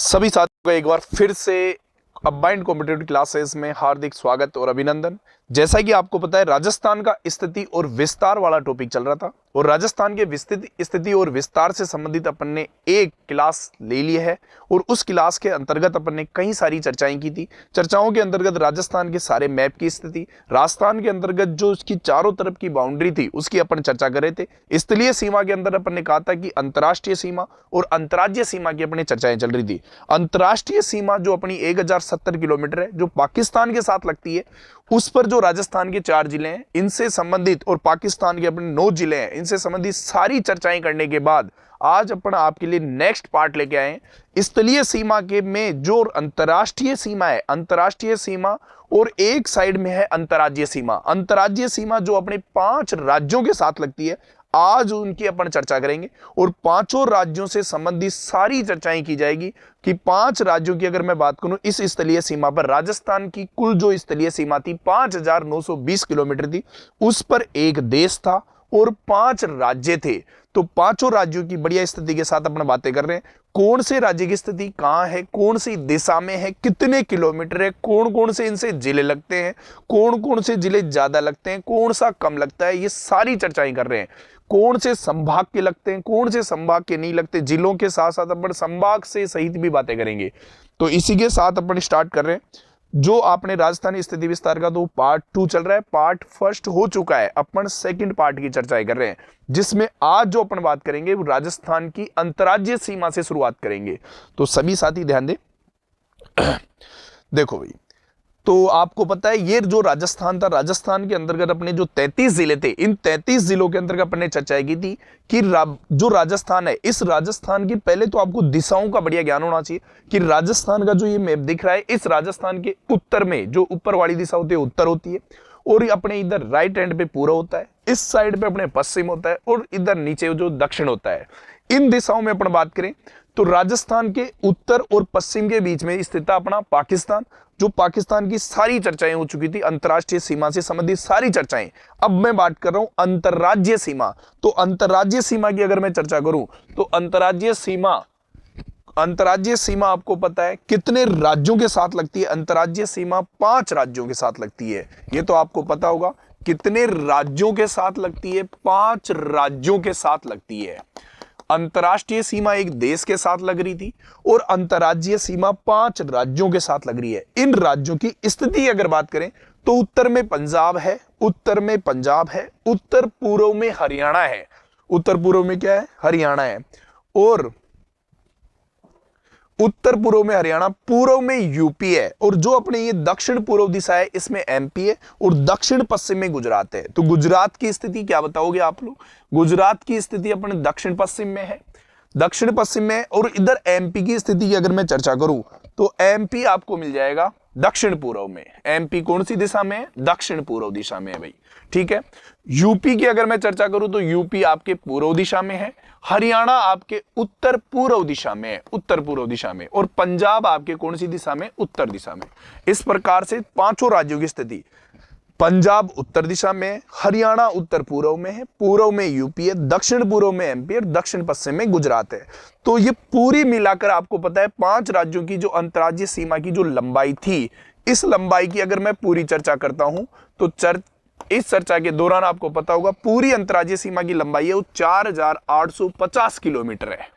सभी साथियों का एक बार फिर से कंबाइंड कॉम्पिटिटिव क्लासेस में हार्दिक स्वागत और अभिनंदन। जैसा कि आपको पता है, राजस्थान का स्थिति और विस्तार वाला टॉपिक चल रहा था और राजस्थान के स्थिति और विस्तार से संबंधित अपन ने एक क्लास ले ली है और उस क्लास के अंतर्गत अपन ने कई सारी चर्चाएं की थी। चर्चाओं के अंतर्गत राजस्थान के सारे मैप की स्थिति, राजस्थान के अंतर्गत जो उसकी चारों तरफ की बाउंड्री थी उसकी अपन चर्चा कर रहे थे। स्थलीय सीमा के अंदर अपन ने कहा था कि अंतर्राष्ट्रीय सीमा और अंतर्राज्यीय सीमा की अपनी चर्चाएं चल रही थी। अंतर्राष्ट्रीय सीमा जो अपनी 1070 किलोमीटर है, जो पाकिस्तान के साथ लगती है, उस पर जो राजस्थान के 4 जिले हैं इनसे संबंधित और पाकिस्तान के अपने 9 जिले हैं, इनसे संबंधित सारी चर्चाएं करने के बाद आज अपन आपके लिए नेक्स्ट पार्ट लेके आए हैं। स्थलीय सीमा के में जो अंतर्राष्ट्रीय सीमा है, अंतर्राष्ट्रीय सीमा और एक साइड में है अंतर्राज्यीय सीमा। अंतर्राज्यीय सीमा जो अपने 5 राज्यों के साथ लगती है, आज उनकी अपन चर्चा करेंगे और 5 राज्यों से संबंधित सारी चर्चाएं की जाएगी कि 5 राज्यों की अगर मैं बात करूं इस स्थलीय सीमा पर, राजस्थान की कुल जो स्थलीय सीमा थी 5920 किलोमीटर थी, उस पर एक देश था और 5 राज्य थे। तो 5 राज्यों की बढ़िया स्थिति के साथ अपना बातें कर रहे हैं। कौन से राज्य की स्थिति कहां है, कौन सी दिशा में है, कितने किलोमीटर है, कौन कौन से इनसे जिले लगते हैं, कौन कौन से जिले ज्यादा लगते हैं, कौन सा कम लगता है, ये सारी चर्चाएं कर रहे हैं। कौन से संभाग के लगते हैं, कौन से संभाग के नहीं लगते, जिलों के साथ साथ अपन संभाग से सहित भी बातें करेंगे। तो इसी के साथ अपन स्टार्ट कर रहे हैं। जो आपने राजस्थानी स्थिति विस्तार का तो पार्ट 2 चल रहा है, पार्ट 1 हो चुका है, अपन सेकंड पार्ट की चर्चाएं कर रहे हैं, जिसमें आज जो अपन बात करेंगे वो राजस्थान की अंतर्राज्यीय सीमा से शुरुआत करेंगे। तो सभी साथी ध्यान दें। देखो भाई, तो आपको पता है ये जो राजस्थान था, राजस्थान के अंतर्गत अपने जो 33 जिले थे, इन 33 जिलों के अंतर्गत अपने चर्चा की थी कि जो राजस्थान है, इस राजस्थान की पहले तो आपको दिशाओं का बढ़िया ज्ञान होना चाहिए कि राजस्थान का जो ये मैप दिख रहा है, इस राजस्थान के उत्तर में जो ऊपर वाली दिशा होती है उत्तर होती है और अपने इधर राइट हैंड पे पूरा होता है, इस साइड पे अपने पश्चिम होता है और इधर नीचे जो दक्षिण होता है। इन दिशाओं में अपन बात करें तो राजस्थान के उत्तर और पश्चिम के बीच में स्थित अपना पाकिस्तान, जो पाकिस्तान की सारी चर्चाएं हो चुकी थी, अंतर्राष्ट्रीय सीमा से संबंधित सारी चर्चाएं। अब मैं बात कर रहा हूं अंतर्राज्यीय सीमा। तो अंतर्राज्यीय सीमा की अगर मैं चर्चा करूं तो अंतर्राज्यीय सीमा आपको पता है कितने राज्यों के साथ लगती है? अंतर्राज्यीय सीमा 5 राज्यों के साथ लगती है। ये तो आपको पता होगा कितने राज्यों के साथ लगती है? 5 राज्यों के साथ लगती है। अंतर्राष्ट्रीय सीमा एक देश के साथ लग रही थी और अंतर्राज्यीय सीमा 5 राज्यों के साथ लग रही है। इन राज्यों की स्थिति अगर बात करें तो उत्तर में पंजाब है, उत्तर में पंजाब है, उत्तर पूर्व में हरियाणा है, उत्तर पूर्व में क्या है? हरियाणा है, और उत्तर पूर्व में हरियाणा, पूर्व में यूपी है, और जो अपने ये दक्षिण पूर्व दिशा है इसमें एमपी है और दक्षिण पश्चिम में गुजरात है। तो गुजरात की स्थिति क्या बताओगे आप लोग? गुजरात की स्थिति अपने दक्षिण पश्चिम में है, दक्षिण पश्चिम में। और इधर एमपी की स्थिति की अगर मैं चर्चा करूं तो एमपी आपको मिल जाएगा दक्षिण पूर्व में। एमपी कौन सी दिशा में है? दक्षिण पूर्व दिशा में है भाई, ठीक है। यूपी की अगर मैं चर्चा करूं तो यूपी आपके पूर्व दिशा में है, हरियाणा आपके उत्तर पूर्व दिशा में है, उत्तर पूर्व दिशा में, और पंजाब आपके कौन सी दिशा में? उत्तर दिशा में। इस प्रकार से 5 राज्यों की स्थिति, पंजाब उत्तर दिशा में, हरियाणा उत्तर पूर्व में है, पूर्व में यूपी है, दक्षिण पूर्व में एमपी और दक्षिण पश्चिम में गुजरात है। तो ये पूरी मिलाकर आपको पता है 5 राज्यों की जो अंतर्राज्यीय सीमा की जो लंबाई थी, इस लंबाई की अगर मैं पूरी चर्चा करता हूं तो इस चर्चा के दौरान आपको पता होगा पूरी अंतर्राज्यीय सीमा की लंबाई है वो 4850 किलोमीटर है।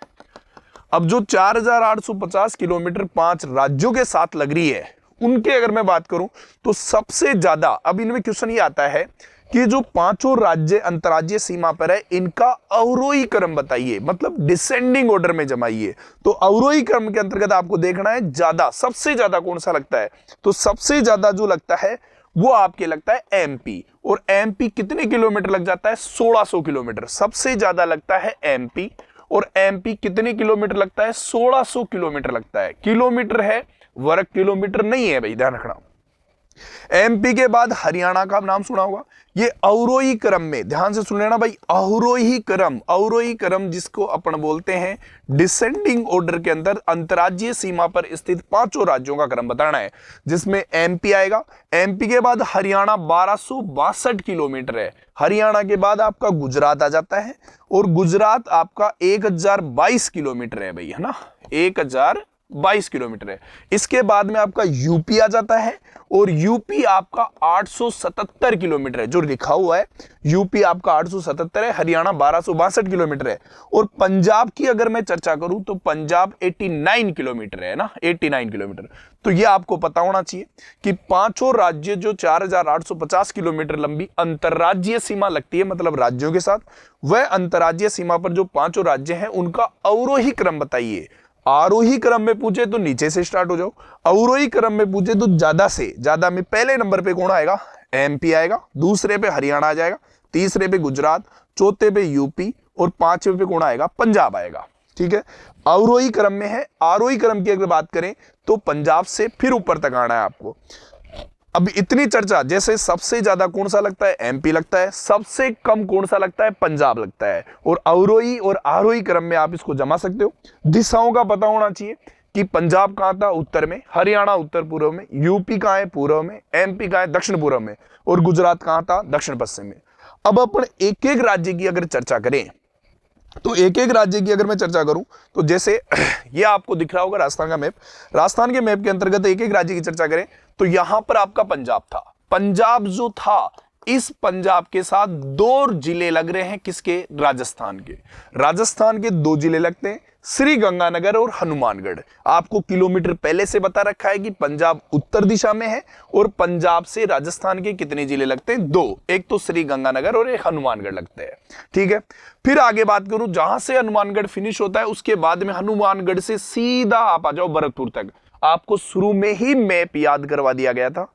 अब जो 4850 किलोमीटर 5 राज्यों के साथ लग रही है, उनके अगर मैं बात करूं तो सबसे ज्यादा, अब इनमें क्वेश्चन ये आता है कि जो 5 राज्य अंतर्राज्यीय सीमा पर है इनका अवरोही क्रम बताइए, मतलब डिसेंडिंग ऑर्डर में जमाइए। तो अवरोही क्रम के अंतर्गत आपको देखना है ज्यादा, सबसे ज्यादा कौन सा लगता है? तो सबसे ज्यादा जो लगता है वो आपके लगता है एमपी, और एमपी कितने किलोमीटर लग जाता है? 1600 किलोमीटर सबसे ज्यादा लगता है एमपी, और एमपी कितने किलोमीटर लगता है? 1600 किलोमीटर लगता है। किलोमीटर है, वर्ग किलोमीटर नहीं है भाई, ध्यान रखना। एमपी के बाद हरियाणा का नाम सुना होगा, ये अवरोही क्रम में, ध्यान से सुन लेना भाई, अवरोही क्रम जिसको अपन बोलते हैं डिसेंडिंग ऑर्डर के अंदर अंतर्राज्यीय सीमा पर स्थित 5 राज्यों का क्रम बताना है, जिसमें एमपी आएगा। एमपी के बाद हरियाणा 1262 किलोमीटर है, हरियाणा के बाद आपका गुजरात आ जाता है, और गुजरात आपका 1022 किलोमीटर है भाई, है ना, 1000 22 किलोमीटर है। इसके बाद में आपका यूपी आ जाता है और यूपी आपका 877 किलोमीटर है, जो लिखा हुआ है यूपी आपका 877 है, हरियाणा 1262 किलोमीटर है। और पंजाब की अगर मैं चर्चा करूं तो पंजाब 89 किलोमीटर है ना, 89 किलोमीटर। तो ये आपको पता होना चाहिए कि पांचों राज्य जो 4850 किलोमीटर लंबी अंतरराज्यीय सीमा लगती है, मतलब राज्यों के साथ, वह अंतरराज्यीय सीमा पर जो पांचों राज्य हैं उनका अवरोही क्रम बताइए। आरोही क्रम में पूछे तो नीचे से स्टार्ट हो जाओ, अवरोही क्रम में पूछे तो ज्यादा से ज्यादा में पहले नंबर पे कौन आएगा? एमपी आएगा, दूसरे पे हरियाणा आ जाएगा, तीसरे पे गुजरात, चौथे पे यूपी और पांचवे पे कौन आएगा? पंजाब आएगा। ठीक है, अवरोही क्रम में है। आरोही क्रम की अगर बात करें तो पंजाब से फिर ऊपर तक आना है आपको। अब इतनी चर्चा, जैसे सबसे ज्यादा कौन सा लगता है? एमपी लगता है, सबसे कम कौन सा लगता है? पंजाब लगता है। और अवरोही और आरोही क्रम में आप इसको जमा सकते हो। दिशाओं का पता होना चाहिए कि पंजाब कहां था? उत्तर में, हरियाणा उत्तर पूर्व में, यूपी कहां है? पूर्व में, एमपी कहां है? दक्षिण पूर्व में, और गुजरात कहां था? दक्षिण पश्चिम में। अब अपन एक एक राज्य की अगर चर्चा करें तो एक एक राज्य की अगर मैं चर्चा करूं तो जैसे ये आपको दिख रहा होगा राजस्थान का मैप। राजस्थान के मैप के अंतर्गत एक एक राज्य की चर्चा करें तो यहां पर आपका पंजाब था। पंजाब जो था, इस पंजाब के साथ दो जिले लग रहे हैं। किसके? राजस्थान के। राजस्थान के दो जिले लगते हैं, श्री गंगानगर और हनुमानगढ़। आपको किलोमीटर पहले से बता रखा है कि पंजाब उत्तर दिशा में है और पंजाब से राजस्थान के कितने जिले लगते हैं? दो, एक तो श्री गंगानगर और एक हनुमानगढ़ लगते हैं। ठीक है, फिर आगे बात करूं, जहां से हनुमानगढ़ फिनिश होता है उसके बाद में हनुमानगढ़ से सीधा आप आ जाओ भरतपुर तक। आपको शुरू में ही मैप याद करवा दिया गया था।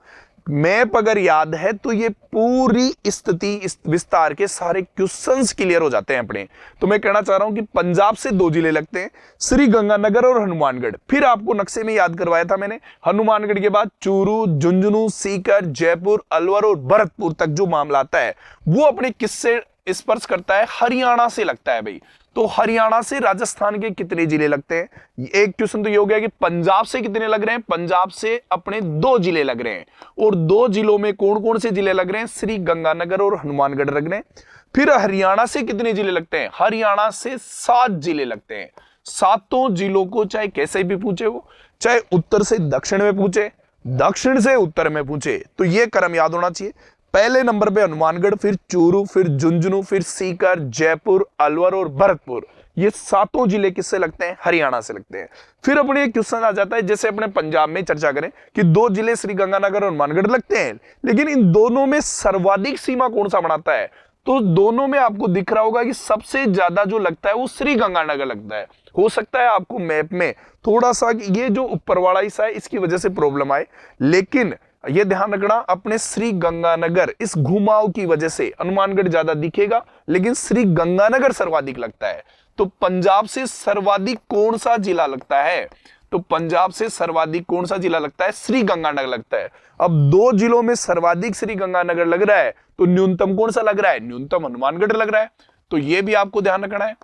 मैप अगर याद है तो ये पूरी स्थिति, इस विस्तार के सारे क्वेश्चंस क्लियर हो जाते हैं अपने। तो मैं कहना चाह रहा हूं कि पंजाब से दो जिले लगते हैं, श्री गंगानगर और हनुमानगढ़। फिर आपको नक्शे में याद करवाया था मैंने, हनुमानगढ़ के बाद चूरू, झुंझुनू, सीकर, जयपुर, अलवर और भरतपुर तक जो मामला आता है वो अपने किससे स्पर्श करता है? हरियाणा से लगता है भाई। तो हरियाणा से राजस्थान के कितने जिले लगते हैं? एक क्वेश्चन तो ये हो गया कि पंजाब से कितने लग रहे हैं? पंजाब से अपने दो जिले लग रहे हैं, और दो जिलों में कौन कौन से जिले लग रहे हैं? श्री गंगानगर और हनुमानगढ़ लग रहे हैं। फिर हरियाणा से कितने जिले लगते हैं? हरियाणा से 7 जिले लगते हैं। सातों जिलों को चाहे कैसे भी पूछे, वो चाहे उत्तर से दक्षिण में पूछे, दक्षिण से उत्तर में पूछे, तो ये क्रम याद होना चाहिए। पहले नंबर पे हनुमानगढ़, फिर चूरू, फिर झुंझुनू, फिर सीकर, जयपुर, अलवर और भरतपुर। ये सातों जिले किससे लगते हैं? हरियाणा से लगते हैं। फिर अपने एक क्वेश्चन आ जाता है, जैसे अपने पंजाब में चर्चा करें कि दो जिले श्री गंगानगर और हनुमानगढ़ लगते हैं, लेकिन इन दोनों में सर्वाधिक सीमा कौन सा बनाता है? तो दोनों में आपको दिख रहा होगा कि सबसे ज्यादा जो लगता है वो श्री गंगानगर लगता है। हो सकता है आपको मैप में थोड़ा सा ये जो ऊपर वाला हिस्सा है इसकी वजह से प्रॉब्लम आए, लेकिन यह ध्यान रखना, अपने श्री गंगानगर इस घुमाव की वजह से हनुमानगढ़ ज्यादा दिखेगा, लेकिन श्री गंगानगर सर्वाधिक लगता है। तो पंजाब से सर्वाधिक कौन सा जिला लगता है? तो पंजाब से सर्वाधिक कौन सा जिला लगता है? श्री गंगानगर लगता है। अब दो जिलों में सर्वाधिक श्री गंगानगर लग रहा है, तो न्यूनतम कौन सा लग रहा है? न्यूनतम हनुमानगढ़ लग रहा है। तो यह भी आपको ध्यान रखना है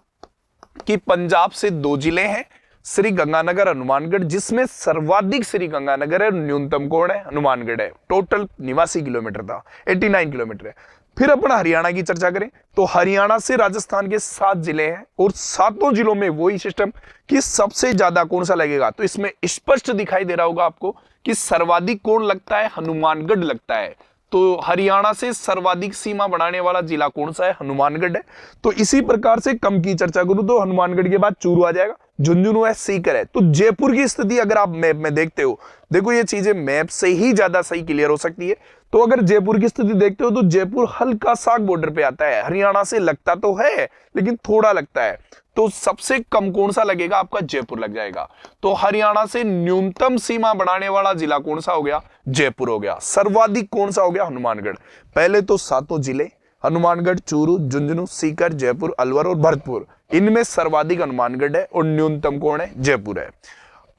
कि पंजाब से दो जिले हैं, श्री गंगानगर, हनुमानगढ़, जिसमें सर्वाधिक श्री गंगानगर है, न्यूनतम कौन है? हनुमानगढ़ है। टोटल 89 किलोमीटर था, 89 किलोमीटर है। फिर अपन हरियाणा की चर्चा करें तो हरियाणा से राजस्थान के 7 जिले हैं, और सातों जिलों में वही सिस्टम कि सबसे ज्यादा कौन सा लगेगा। तो इसमें स्पष्ट दिखाई दे रहा होगा आपको कि सर्वाधिक कौन लगता है? हनुमानगढ़ लगता है। तो हरियाणा से सर्वाधिक सीमा बनाने वाला जिला कौन सा है? हनुमानगढ़ है। तो इसी प्रकार से कम की चर्चा करूं तो हनुमानगढ़ के बाद चूरू आ जाएगा, झुंझुनू है, सीकर है। तो जयपुर की स्थिति अगर आप मैप में देखते हो, देखो ये चीजें मैप से ही ज्यादा सही क्लियर हो सकती है। तो अगर जयपुर की स्थिति देखते हो तो जयपुर हल्का सा बॉर्डर पे आता है, हरियाणा से लगता तो है लेकिन थोड़ा लगता है। तो सबसे कम कौन सा लगेगा? आपका जयपुर लग जाएगा। तो हरियाणा से न्यूनतम सीमा बढ़ाने वाला जिला कौन सा हो गया? जयपुर हो गया। सर्वाधिक कौन सा हो गया? हनुमानगढ़। पहले तो सातों जिले, हनुमानगढ़, चूरू, झुंझुनू, सीकर, जयपुर, अलवर और भरतपुर, इनमें सर्वाधिक हनुमानगढ़ है और न्यूनतम कौन है? जयपुर है।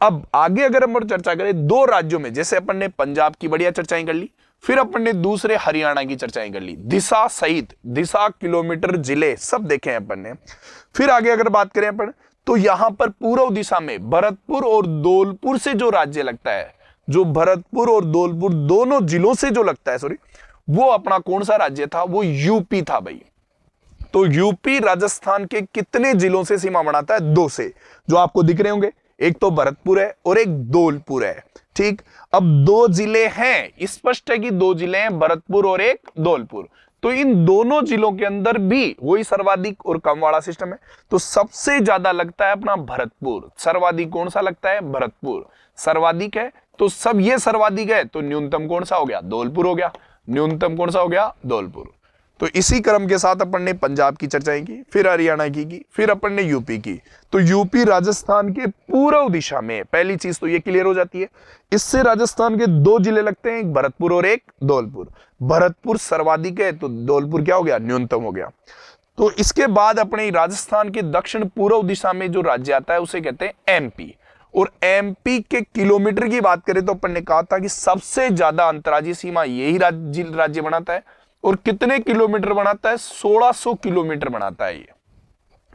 अब आगे अगर हम चर्चा करें दो राज्यों में, जैसे अपन ने पंजाब की बढ़िया चर्चाएं कर ली, फिर अपन ने दूसरे हरियाणा की चर्चाएं कर ली, दिशा सहित, दिशा, किलोमीटर, जिले सब देखे हैं अपन ने। फिर आगे अगर बात करें अपन तो यहां पर पूर्व दिशा में भरतपुर और धौलपुर से जो राज्य लगता है, जो भरतपुर और धौलपुर दोनों जिलों से जो लगता है, सॉरी, वो अपना कौन सा राज्य था? वो यूपी था भाई। तो यूपी राजस्थान के कितने जिलों से सीमा बनाता है? 2 से, जो आपको दिख रहे होंगे, एक तो भरतपुर है और एक धौलपुर है। ठीक, अब दो जिले हैं, स्पष्ट है कि दो जिले हैं, भरतपुर और एक धौलपुर। तो इन दोनों जिलों के अंदर भी वही सर्वाधिक और कम वाला सिस्टम है। तो सबसे ज्यादा लगता है अपना भरतपुर, सर्वाधिक कौन सा लगता है? भरतपुर सर्वाधिक है। तो सब ये सर्वाधिक है, तो न्यूनतम कौन सा हो गया? धौलपुर हो गया। न्यूनतम कौन सा हो गया? धौलपुर। तो इसी क्रम के साथ अपन ने पंजाब की चर्चाएं की, फिर हरियाणा की, फिर अपन ने यूपी की। तो यूपी राजस्थान के पूर्व दिशा में, पहली चीज तो ये क्लियर हो जाती है। इससे राजस्थान के दो जिले लगते हैं, एक भरतपुर और एक धौलपुर। भरतपुर सर्वाधिक है, तो धौलपुर क्या हो गया? न्यूनतम हो गया। तो इसके बाद अपने राजस्थान के दक्षिण पूर्व दिशा में जो राज्य आता है उसे कहते हैं एमपी। और एमपी के किलोमीटर की बात करें तो अपन ने कहा था कि सबसे ज्यादा अंतर्राज्यीय सीमा यही राज्य बनाता है। और कितने किलोमीटर बनाता है? 1600 किलोमीटर बनाता है ये।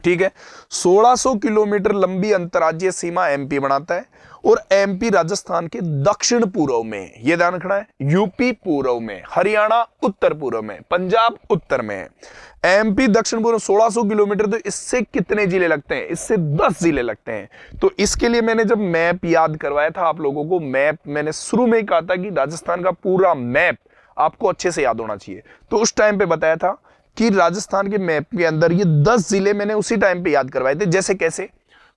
ठीक है, 1600 किलोमीटर लंबी अंतर्राज्यीय सीमा एमपी बनाता है। और एमपी राजस्थान के दक्षिण पूर्व में, यह ध्यान रखना है, यूपी पूर्व में, हरियाणा उत्तर पूर्व में, पंजाब उत्तर में। एमपी दक्षिण पूर्व 1600 किलोमीटर। तो इससे कितने जिले लगते हैं? इससे 10 जिले लगते हैं। तो इसके लिए मैंने जब मैप याद करवाया था आप लोगों को, मैप मैंने शुरू में ही कहा था कि राजस्थान का पूरा मैप आपको अच्छे से याद होना चाहिए। तो उस टाइम पे बताया था कि राजस्थान के मैप के अंदर ये 10 जिले मैंने उसी टाइम पे याद करवाए थे। जैसे कैसे?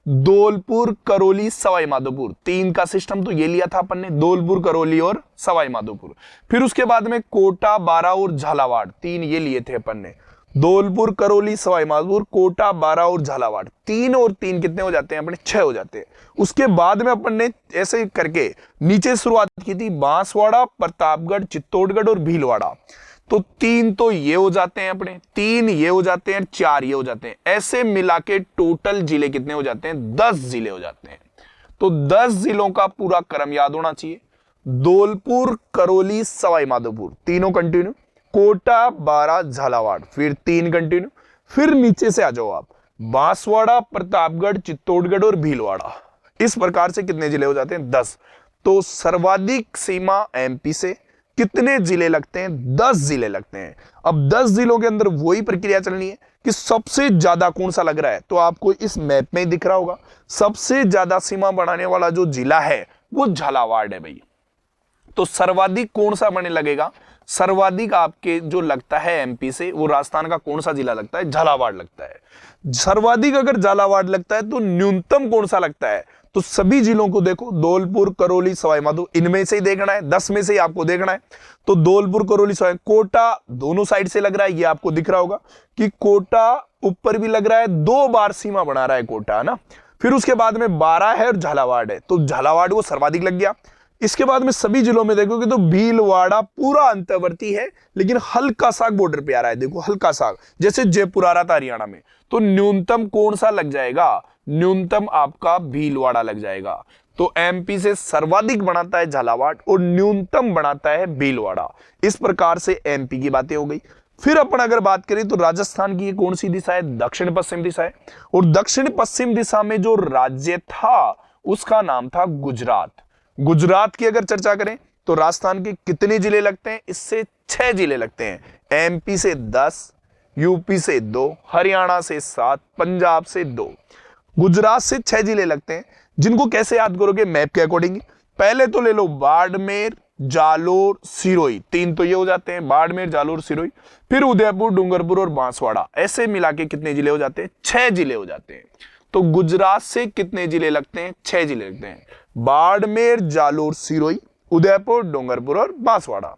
धौलपुर, करौली, सवाई माधोपुर, 3 का सिस्टम तो ये लिया था अपन ने, धौलपुर, करौली और सवाई माधोपुर। फिर उसके बाद में कोटा, बारा और झालावाड़, 3 ये लिए थे अपन ने। धौलपुर, करौली, सवाई माधोपुर, कोटा, बारा और झालावाड़, 3 और 3 कितने हो जाते हैं अपने? 6 हो जाते हैं। उसके बाद में अपन ने ऐसे करके नीचे शुरुआत की थी, बांसवाड़ा, प्रतापगढ़, चित्तौड़गढ़ और भीलवाड़ा। तो 3 तो ये हो जाते हैं अपने, 3 ये हो जाते हैं, 4 ये हो जाते हैं। ऐसे मिला के टोटल जिले कितने हो जाते हैं? 10 जिले हो जाते हैं। तो 10 जिलों का पूरा क्रम याद होना चाहिए। धौलपुर, करौली, सवाई माधोपुर, तीनों कंटिन्यू, कोटा, बारा, झालावाड़, फिर 3 कंटिन्यू, फिर नीचे से आ जाओ आप, बांसवाड़ा, प्रतापगढ़, चित्तौड़गढ़ और भीलवाड़ा। इस प्रकार से कितने जिले हो जाते हैं? 10। तो सर्वाधिक सीमा एमपी से कितने जिले लगते हैं? 10 जिले लगते हैं। अब 10 जिलों के अंदर वही प्रक्रिया चलनी है कि सबसे ज्यादा कौन सा लग रहा है। तो आपको इस मैप में दिख रहा होगा सबसे ज्यादा सीमा बढ़ाने वाला जो जिला है वो झालावाड़ है भाई। तो सर्वाधिक कौन सा बनने लगेगा? सर्वाधिक आपके जो लगता है एमपी से, वो राजस्थान का कौन सा जिला लगता है? झालावाड़ लगता है। सर्वाधिक अगर झालावाड़ लगता है तो न्यूनतम कौन सा लगता है? तो सभी जिलों को देखो, धौलपुर, करौली, सवाई माधोपुर, इनमें से ही देखना है, 10 में से ही आपको देखना है। तो धौलपुर, करौली, सवाई, कोटा दोनों साइड से लग रहा है, ये आपको दिख रहा होगा कि कोटा ऊपर भी लग रहा है, 2 बार सीमा बना रहा है कोटा, है ना। फिर उसके बाद में 12 है और झालावाड़ है, तो झालावाड़ वो सर्वाधिक लग गया। इसके बाद में सभी जिलों में देखोगे तो भीलवाड़ा पूरा अंतर्वर्ती है, लेकिन हल्का सा बॉर्डर पे आ रहा है, देखो हल्का सा, जैसे जयपुर आ रहा था हरियाणा में। तो न्यूनतम कौन सा लग जाएगा? न्यूनतम आपका भीलवाड़ा लग जाएगा। तो एमपी से सर्वाधिक बनाता है झालावाड़ और न्यूनतम बनाता है भीलवाड़ा। इस प्रकार से एमपी की बातें हो गई। फिर अपन अगर बात करें तो राजस्थान की कौन सी दिशा है? दक्षिण पश्चिम दिशा है। और दक्षिण पश्चिम दिशा में जो राज्य था उसका नाम था गुजरात। गुजरात की अगर चर्चा करें तो राजस्थान के कितने जिले लगते हैं? इससे 6 जिले लगते हैं। एमपी से 10, यूपी से 2, हरियाणा से 7, पंजाब से 2, गुजरात से 6 जिले लगते हैं। जिनको कैसे याद करोगे? मैप के अकॉर्डिंग। पहले तो ले लो बाड़मेर, जालोर, सिरोही, 3 तो ये हो जाते हैं, बाड़मेर, जालोर, सिरोही। फिर उदयपुर, डूंगरपुर और बांसवाड़ा, ऐसे मिला के कितने जिले हो जाते हैं? 6 जिले हो जाते हैं। तो गुजरात से कितने जिले लगते हैं? 6 जिले लगते हैं, बाड़मेर, जालोर, सिरोही, उदयपुर, डूंगरपुर और बांसवाड़ा।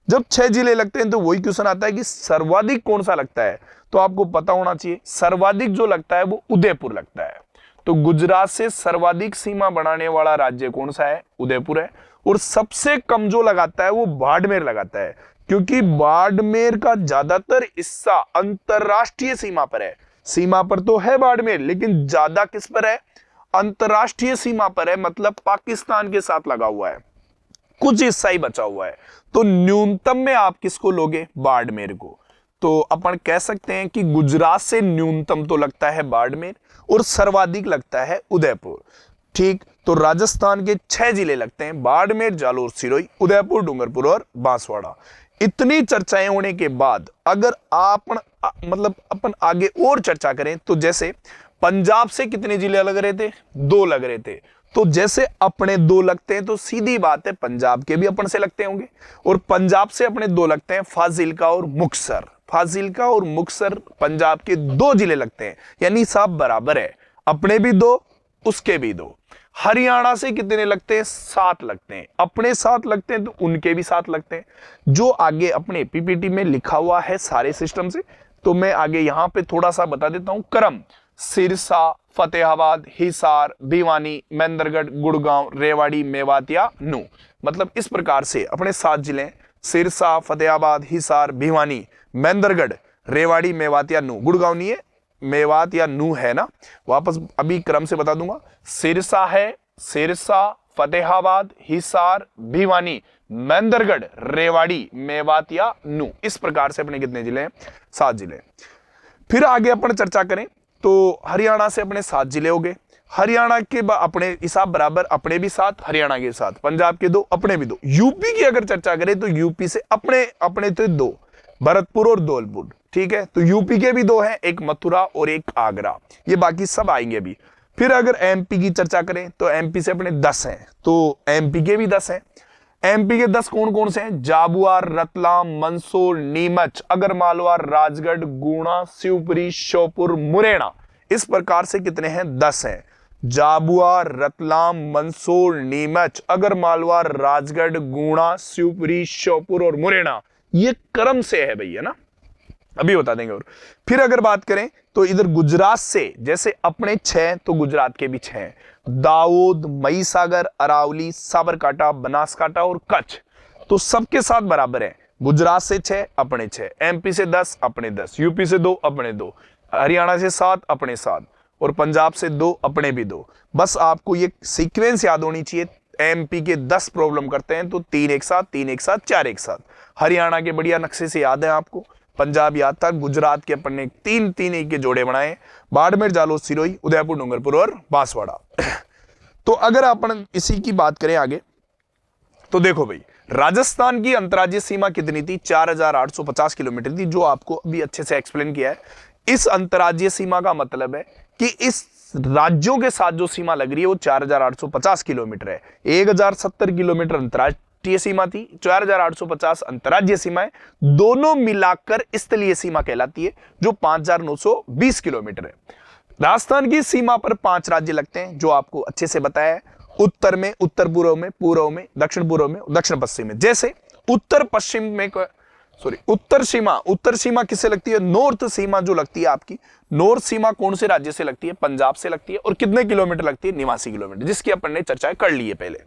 जब 6 जिले लगते हैं तो वही क्वेश्चन आता है कि सर्वाधिक कौन सा लगता है? तो आपको पता होना चाहिए, सर्वाधिक जो लगता है वो उदयपुर लगता है। तो गुजरात से सर्वाधिक सीमा बनाने वाला राज्य कौन सा है? उदयपुर है। और सबसे कम जो लगाता है वो बाड़मेर लगाता है, क्योंकि बाड़मेर का ज्यादातर हिस्सा अंतरराष्ट्रीय सीमा पर है। सीमा पर तो है बाड़मेर, लेकिन ज्यादा किस पर है? अंतरराष्ट्रीय सीमा पर है, मतलब पाकिस्तान के साथ लगा हुआ है, कुछ हिस्सा ही बचा हुआ है। तो न्यूनतम में आप किसको लोगे? बाड़मेर को। तो अपन कह सकते हैं कि गुजरात से न्यूनतम तो लगता है बाड़मेर और सर्वाधिक लगता है उदयपुर। ठीक, तो राजस्थान के 6 जिले लगते हैं, बाड़मेर, जालोर, सिरोही, उदयपुर, डूंगरपुर और बांसवाड़ा। इतनी चर्चाएं होने के बाद अगर अपन आगे और चर्चा करें तो जैसे पंजाब से कितने जिले लग रहे थे? 2 लग रहे थे। तो जैसे अपने दो लगते हैं तो सीधी बात है पंजाब के भी अपन से लगते होंगे, और पंजाब से अपने दो लगते हैं फाजिलका और मुक्तसर। फाजिलका और मुक्तसर पंजाब के दो जिले लगते हैं, यानी सब बराबर है, अपने भी दो उसके भी दो। हरियाणा से कितने लगते हैं? 7 लगते हैं। अपने 7 लगते हैं तो उनके भी 7 लगते हैं। जो आगे अपने पीपीटी में लिखा हुआ है सारे सिस्टम से, तो मैं आगे यहां पे थोड़ा सा बता देता हूं क्रम। सिरसा, फतेहाबाद, हिसार, भिवानी, महेंद्रगढ़, गुड़गांव, रेवाड़ी, मेवातिया, नू। मतलब इस प्रकार से अपने 7 जिले सिरसा, फतेहाबाद, हिसार, भिवानी, महेंद्रगढ़, रेवाड़ी, मेवातिया, नू। गुड़गांव नहीं है, मेवात या नू है ना, वापस अभी क्रम से बता दूंगा। सिरसा है, सिरसा, फतेहाबाद, हिसार, भिवानी, महेंद्रगढ़, रेवाड़ी, मेवात या नू। इस प्रकार से अपने कितने जिले हैं? 7 जिले। फिर आगे अपन चर्चा करें तो हरियाणा से अपने 7 जिले हो गए। हरियाणा के अपने हिसाब बराबर, अपने भी 7, हरियाणा के 7, पंजाब के 2, अपने भी 2। यूपी की अगर चर्चा करें तो यूपी से अपने अपने तो 2, भरतपुर और धौलपुर, ठीक है। तो यूपी के भी 2 हैं, एक मथुरा और एक आगरा, ये बाकी सब आएंगे अभी। फिर अगर एमपी की चर्चा करें तो एमपी से अपने 10 हैं, तो एमपी के भी 10 हैं। एमपी के 10 कौन कौन से हैं? जाबुआ, रतलाम, मंदसौर, नीमच, अगरमालवा, राजगढ़, गुना, शिवपुरी, श्योपुर, मुरैना। इस प्रकार से कितने हैं? 10 हैं। जाबुआ, रतलाम, मंदसौर, नीमच, अगरमालवा, राजगढ़, गुना, शिवपुरी, श्योपुर और मुरैना। ये क्रम से है भैया ना, अभी बता देंगे। और फिर अगर बात करें तो इधर गुजरात से जैसे अपने 6 तो गुजरात के भी 6 हैं। दाऊद, महिसागर, अरावली, साबरकांठा, बनासकांठा और कच्छ, तो सबके साथ बराबर है। गुजरात से 6 अपने 6, एमपी से 10 अपने 10, यूपी से 2 अपने 2, हरियाणा से 7 अपने 7 और पंजाब से 2 अपने भी 2। बस आपको ये सीक्वेंस याद होनी चाहिए। एमपी के 10 प्रॉब्लम करते हैं तो 3 एक साथ, 3 एक साथ, 4 एक साथ। हरियाणा के बढ़िया नक्शे से याद है आपको, पंजाब याद था। गुजरात के अपन ने 3-3 एक के जोड़े बनाए, बाड़मेर, जालोर, सिरोही, उदयपुर, डूंगरपुर और बांसवाड़ा। तो अगर अपन इसी की बात करें आगे तो देखो भाई, राजस्थान की अंतर्राज्यीय सीमा कितनी थी? 4850 किलोमीटर थी, जो आपको अभी अच्छे से एक्सप्लेन किया है। इस अंतर्राज्यीय सीमा का मतलब है कि इस राज्यों के साथ जो सीमा लग रही है वो 4850 किलोमीटर है। 1070 किलोमीटर अंतर्राष्ट्रीय सीमा थी, 4850 अंतर्राज्यीय सीमा है। दोनों मिलाकर स्थलीय सीमा कहलाती है, जो 5920 किलोमीटर है। राजस्थान की सीमा पर 5 राज्य लगते हैं, जो आपको अच्छे से बताया है। उत्तर में, उत्तर पूर्व में, पूर्व में, दक्षिण पूर्व में, दक्षिण पश्चिम में। जैसे उत्तर पश्चिम में उत्तर सीमा किससे लगती है? नॉर्थ सीमा जो लगती है आपकी, नॉर्थ सीमा कौन से राज्य से लगती है? पंजाब से लगती है। और कितने किलोमीटर लगती है? 89 किलोमीटर, जिसकी अपन ने चर्चा कर ली है पहले।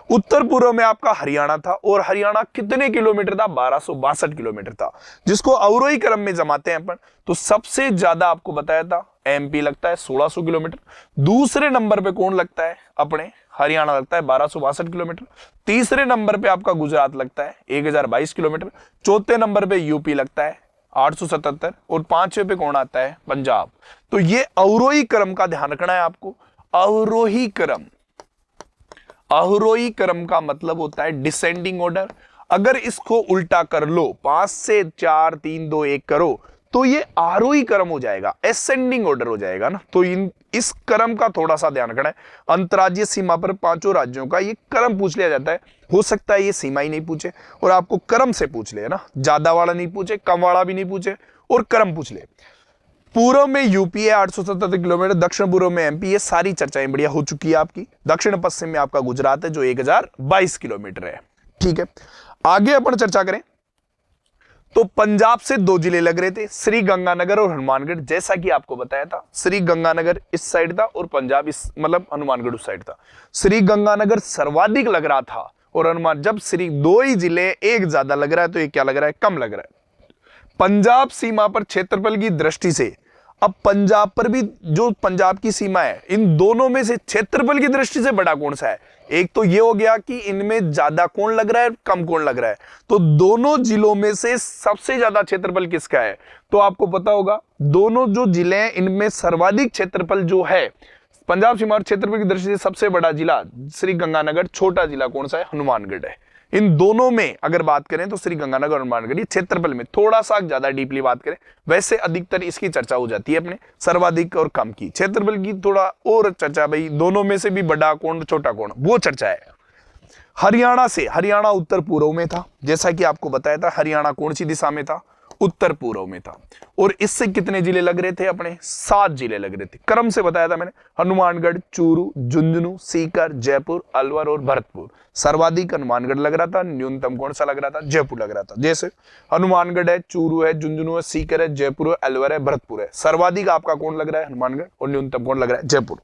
उत्तर पूर्व में आपका हरियाणा था, और हरियाणा कितने किलोमीटर था? 1262 किलोमीटर था, जिसको अवरोही क्रम में जमाते हैं अपन। तो सबसे ज्यादा आपको बताया था एमपी लगता है 1600 किलोमीटर। दूसरे नंबर पे कौन लगता है? अपने हरियाणा लगता है 1262 किलोमीटर। तीसरे नंबर पे आपका गुजरात लगता है 1022 किलोमीटर। चौथे नंबर पे यूपी लगता है 877 और 5वें पे कौन आता है? पंजाब। तो ये अवरोही क्रम का ध्यान रखना है आपको। अवरोही क्रम, अवरोही क्रम का मतलब होता है डिसेंडिंग ऑर्डर। अगर इसको उल्टा कर लो, 5 से 4 3 2 1 करो, तो ये आरोही क्रम हो जाएगा, असेंडिंग ऑर्डर हो जाएगा ना। तो इस क्रम का थोड़ा सा ध्यान रखना है। अंतर्राज्यीय सीमा पर 5 राज्यों का ये क्रम पूछ लिया जाता है। हो सकता है ये सीमा ही नहीं पूछे और आपको क्रम से पूछ ले ना, ज्यादा वाला नहीं पूछे, कम वाला भी नहीं पूछे, और क्रम पूछ ले। पूर्व में यूपी है 877 किलोमीटर, दक्षिण पूर्व में एमपी। ये सारी चर्चाएं बढ़िया हो चुकी है आपकी। दक्षिण पश्चिम में आपका गुजरात है जो 1022 किलोमीटर है, ठीक है। आगे अपन चर्चा करें तो पंजाब से 2 जिले लग रहे थे, श्री गंगानगर और हनुमानगढ़। जैसा कि आपको बताया था, श्री गंगानगर इस साइड था और पंजाब इस मतलब हनुमानगढ़ उस साइड था। श्री गंगानगर सर्वाधिक लग रहा था, और हनुमान, जब श्री 2 ही जिले, एक ज्यादा लग रहा है तो एक क्या लग रहा है? कम लग रहा है। पंजाब सीमा पर क्षेत्रफल की दृष्टि से, अब पंजाब पर भी जो पंजाब की सीमा है, इन दोनों में से क्षेत्रफल की दृष्टि से बड़ा कौन सा है? एक तो ये हो गया कि इनमें ज्यादा कौन लग रहा है, कम कौन लग रहा है। तो दोनों जिलों में से सबसे ज्यादा क्षेत्रफल किसका है? तो आपको पता होगा, दोनों जो जिले हैं इनमें सर्वाधिक क्षेत्रफल जो है, पंजाब सीमा और क्षेत्रफल की दृष्टि से सबसे बड़ा जिला श्री गंगानगर, छोटा जिला कौन सा है? हनुमानगढ़ है। इन दोनों में अगर बात करें तो श्री गंगानगर और हनुमानगढ़, क्षेत्रफल में थोड़ा सा ज्यादा डीपली बात करें, वैसे अधिकतर इसकी चर्चा हो जाती है अपने सर्वाधिक और कम की। क्षेत्रफल की थोड़ा और चर्चा, भाई दोनों में से भी बड़ा कौन छोटा कौन, वो चर्चा है। हरियाणा से, हरियाणा उत्तर पूर्व में था, जैसा कि आपको बताया था, हरियाणा कौन सी दिशा में था, उत्तर पूर्व में था। और इससे कितने जिले लग रहे थे अपने, 7 जिले लग रहे थे, क्रम से बताया था मैंने, हनुमानगढ़, चूरू, झुंझुनू, सीकर, जयपुर, अलवर और भरतपुर। सर्वाधिक हनुमानगढ़ लग रहा था, न्यूनतम कौन सा लग रहा था, जयपुर लग रहा था। जैसे हनुमानगढ़ है, चूरू है, झुंझुनू है, सीकर है, जयपुर है, अलवर है, भरतपुर है। सर्वाधिक आपका कौन लग रहा है, हनुमानगढ़, और न्यूनतम कौन लग रहा है, जयपुर।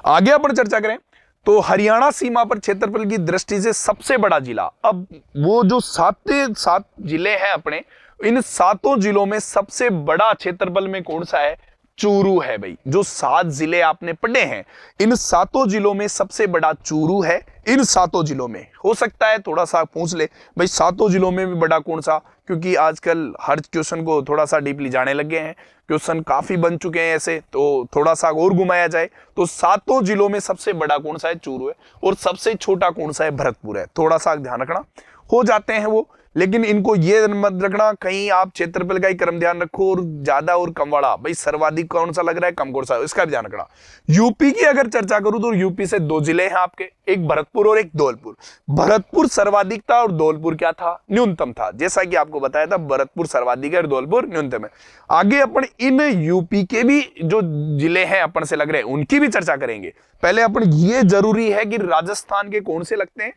आगे अपन चर्चा करें तो हरियाणा सीमा पर क्षेत्रफल की दृष्टि से सबसे बड़ा जिला, अब वो जो 7 जिले हैं अपने, इन 7 जिलों में सबसे बड़ा क्षेत्रफल में कौन सा है, चूरू है भाई। जो 7 जिले आपने पढ़े हैं, इन 7 जिलों में सबसे बड़ा चूरू है। इन 7 जिलों में हो सकता है थोड़ा सा पूछ ले भाई 7 जिलों में भी बड़ा कौन सा, क्योंकि आजकल हर क्वेश्चन को थोड़ा सा डीपली जाने लग गए हैं, क्वेश्चन काफी बन चुके हैं ऐसे, तो थोड़ा सा और घुमाया जाए तो 7 जिलों में सबसे बड़ा कौन सा है, चूरू है, और सबसे छोटा कौन सा है, भरतपुर है। थोड़ा सा ध्यान रखना, हो जाते हैं वो, लेकिन इनको ये मत रखना कहीं आप क्षेत्रफल का ही क्रम ध्यान रखो और ज्यादा और कम वाला, भाई सर्वाधिक कौन सा लग रहा है, कम कौन सा, इसका भी ध्यान रखना। यूपी की अगर चर्चा करूं तो यूपी से 2 जिले हैं आपके, एक भरतपुर और एक धौलपुर। भरतपुर सर्वाधिक था और धौलपुर क्या था, न्यूनतम था। जैसा कि आपको बताया था, भरतपुर सर्वाधिक है और धौलपुर न्यूनतम है। आगे अपन इन यूपी के भी जो जिले हैं अपन से लग रहे हैं उनकी भी चर्चा करेंगे। पहले अपन ये जरूरी है कि राजस्थान के कौन से लगते हैं,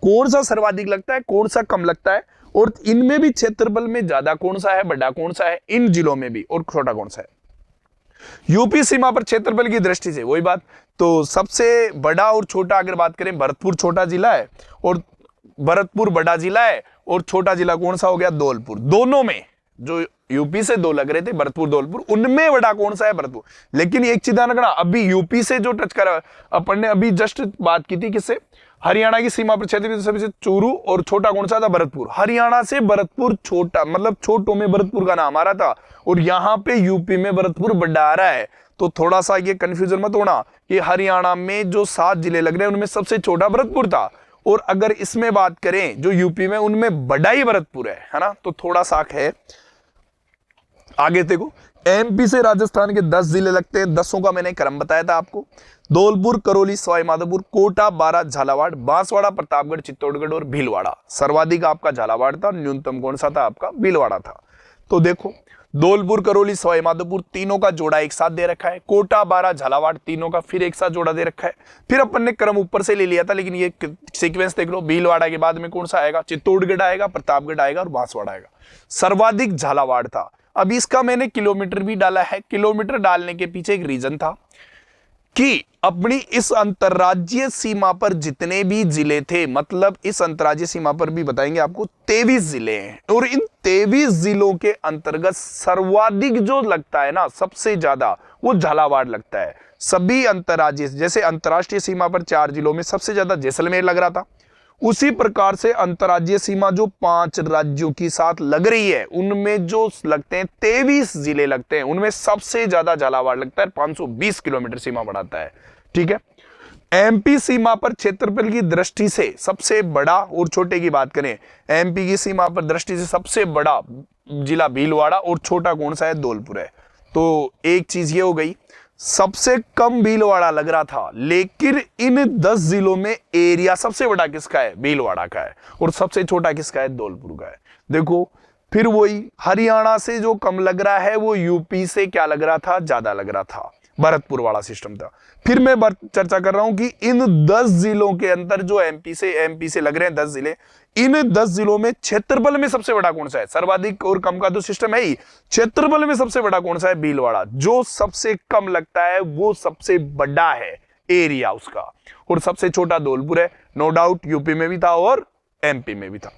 कौन सा सर्वाधिक लगता है, कौन सा कम लगता है, और इनमें भी क्षेत्रफल में ज्यादा कौन सा है, बड़ा कौन सा है, इन जिलों में भी, और छोटा कौन सा है। यूपी सीमा पर क्षेत्रफल की दृष्टि से वही बात, तो सबसे बड़ा और छोटा अगर बात करें, भरतपुर छोटा जिला है और भरतपुर बड़ा जिला है, और छोटा जिला कौन सा हो गया, धौलपुर। दोनों में जो यूपी से 2 लग रहे थे, भरतपुर धौलपुर, उनमें बड़ा कौन सा है, भरतपुर। लेकिन एक चीज ध्यान रखना, अभी यूपी से जो टच करा अपन ने अभी जस्ट बात की थी, किससे, हरियाणा की सीमा पर क्षेत्र से चूरू, और छोटा कौन सा था, भरतपुर। हरियाणा से भरतपुर छोटा, मतलब छोटों में भरतपुर का नाम आ रहा था, और यहां पे यूपी में भरतपुर बड़ा आ रहा है। तो थोड़ा सा ये कंफ्यूजन मत होना कि हरियाणा में जो 7 जिले लग रहे हैं उनमें सबसे छोटा भरतपुर था, और अगर इसमें बात करें जो यूपी में, उनमें बड़ा ही भरतपुर है ना, तो थोड़ा सा है। आगे देखो, एमपी से राजस्थान के 10 जिले लगते हैं, 10 का मैंने क्रम बताया था आपको, धौलपुर, करौली, सवाई माधोपुर, कोटा, बारां, झालावाड़, बांसवाड़ा, प्रतापगढ़, चित्तौड़गढ़ और भीलवाड़ा। सर्वाधिक आपका झालावाड़ था, न्यूनतम कौन सा था आपका, भीलवाड़ा था। तो देखो, धौलपुर, करौली, सवाई माधोपुर तीनों का जोड़ा एक साथ दे रखा है, कोटा, बारां, झालावाड़ तीनों का फिर एक साथ जोड़ा दे रखा है। फिर अपन ने क्रम ऊपर से ले लिया था, लेकिन ये सीक्वेंस देख लो, भीलवाड़ा के बाद में कौन सा आएगा, चित्तौड़गढ़ आएगा, प्रतापगढ़ आएगा और बांसवाड़ा आएगा। सर्वाधिक झालावाड़ था। अब इसका मैंने किलोमीटर भी डाला है। किलोमीटर डालने के पीछे एक रीजन था कि अपनी इस अंतरराज्यीय सीमा पर जितने भी जिले थे, मतलब इस अंतरराज्यीय सीमा पर भी बताएंगे आपको 23 जिले हैं, और इन 23 जिलों के अंतर्गत सर्वाधिक जो लगता है ना, सबसे ज्यादा, वो झालावाड़ लगता है। सभी अंतरराज्यीय, जैसे अंतरराष्ट्रीय सीमा पर 4 जिलों में सबसे ज्यादा जैसलमेर लग रहा था, उसी प्रकार से अंतरराज्यीय सीमा जो 5 राज्यों के साथ लग रही है, उनमें जो लगते हैं 23 जिले लगते हैं, उनमें सबसे ज्यादा झालावाड़ लगता है, 520 किलोमीटर सीमा बढ़ाता है। ठीक है। एमपी सीमा पर क्षेत्रफल की दृष्टि से सबसे बड़ा और छोटे की बात करें, एमपी की सीमा पर दृष्टि से सबसे बड़ा जिला भीलवाड़ा और छोटा कौन सा है, धौलपुर है। तो एक चीज ये हो गई, सबसे कम भीलवाड़ा लग रहा था, लेकिन इन 10 जिलों में एरिया सबसे बड़ा किसका है, भीलवाड़ा का है, और सबसे छोटा किसका है, धौलपुर का है। देखो, फिर वही हरियाणा से जो कम लग रहा है वो यूपी से क्या लग रहा था, ज्यादा लग रहा था, भरतपुर वाला सिस्टम था। फिर मैं चर्चा कर रहा हूं कि इन 10 जिलों के अंदर जो एमपी से लग रहे हैं 10 जिले, इन 10 जिलों में क्षेत्रफल में सबसे बड़ा कौन सा है, सर्वाधिक और कम का तो सिस्टम है ही, क्षेत्रफल में सबसे बड़ा कौन सा है, भीलवाड़ा। जो सबसे कम लगता है वो सबसे बड़ा है एरिया उसका, और सबसे छोटा धौलपुर है। नो डाउट यूपी में भी था और एमपी में भी था।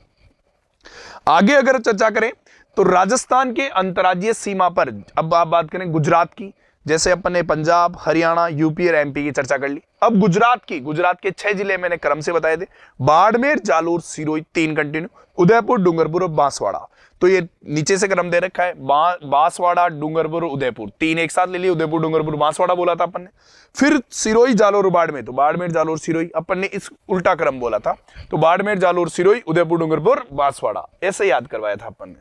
आगे अगर चर्चा करें तो राजस्थान के अंतर्राज्यीय सीमा पर, अब आप बात करें गुजरात की, जैसे अपन ने पंजाब, हरियाणा, यूपी और एमपी की चर्चा कर ली। अब गुजरात के 6 जिले मैंने क्रम से बताए थे, बाड़मेर, जालोर, सिरोही 3 कंटिन्यू, उदयपुर, डूंगरपुर और बांसवाड़ा। तो ये नीचे से क्रम दे रखा है, बांसवाड़ा, डूंगरपुर, उदयपुर, तीन एक साथ ले लिए, उदयपुर, डूंगरपुर, बांसवाड़ा बोला था अपन ने। फिर सिरोही, जालोर, बाड़मेर, तो बाड़मेर, जालोर, सिरोही अपन ने इस उल्टा क्रम बोला था, तो बाड़मेर, जालोर, सिरोही, उदयपुर, डूंगरपुर, बांसवाड़ा, ऐसे याद करवाया था अपन ने।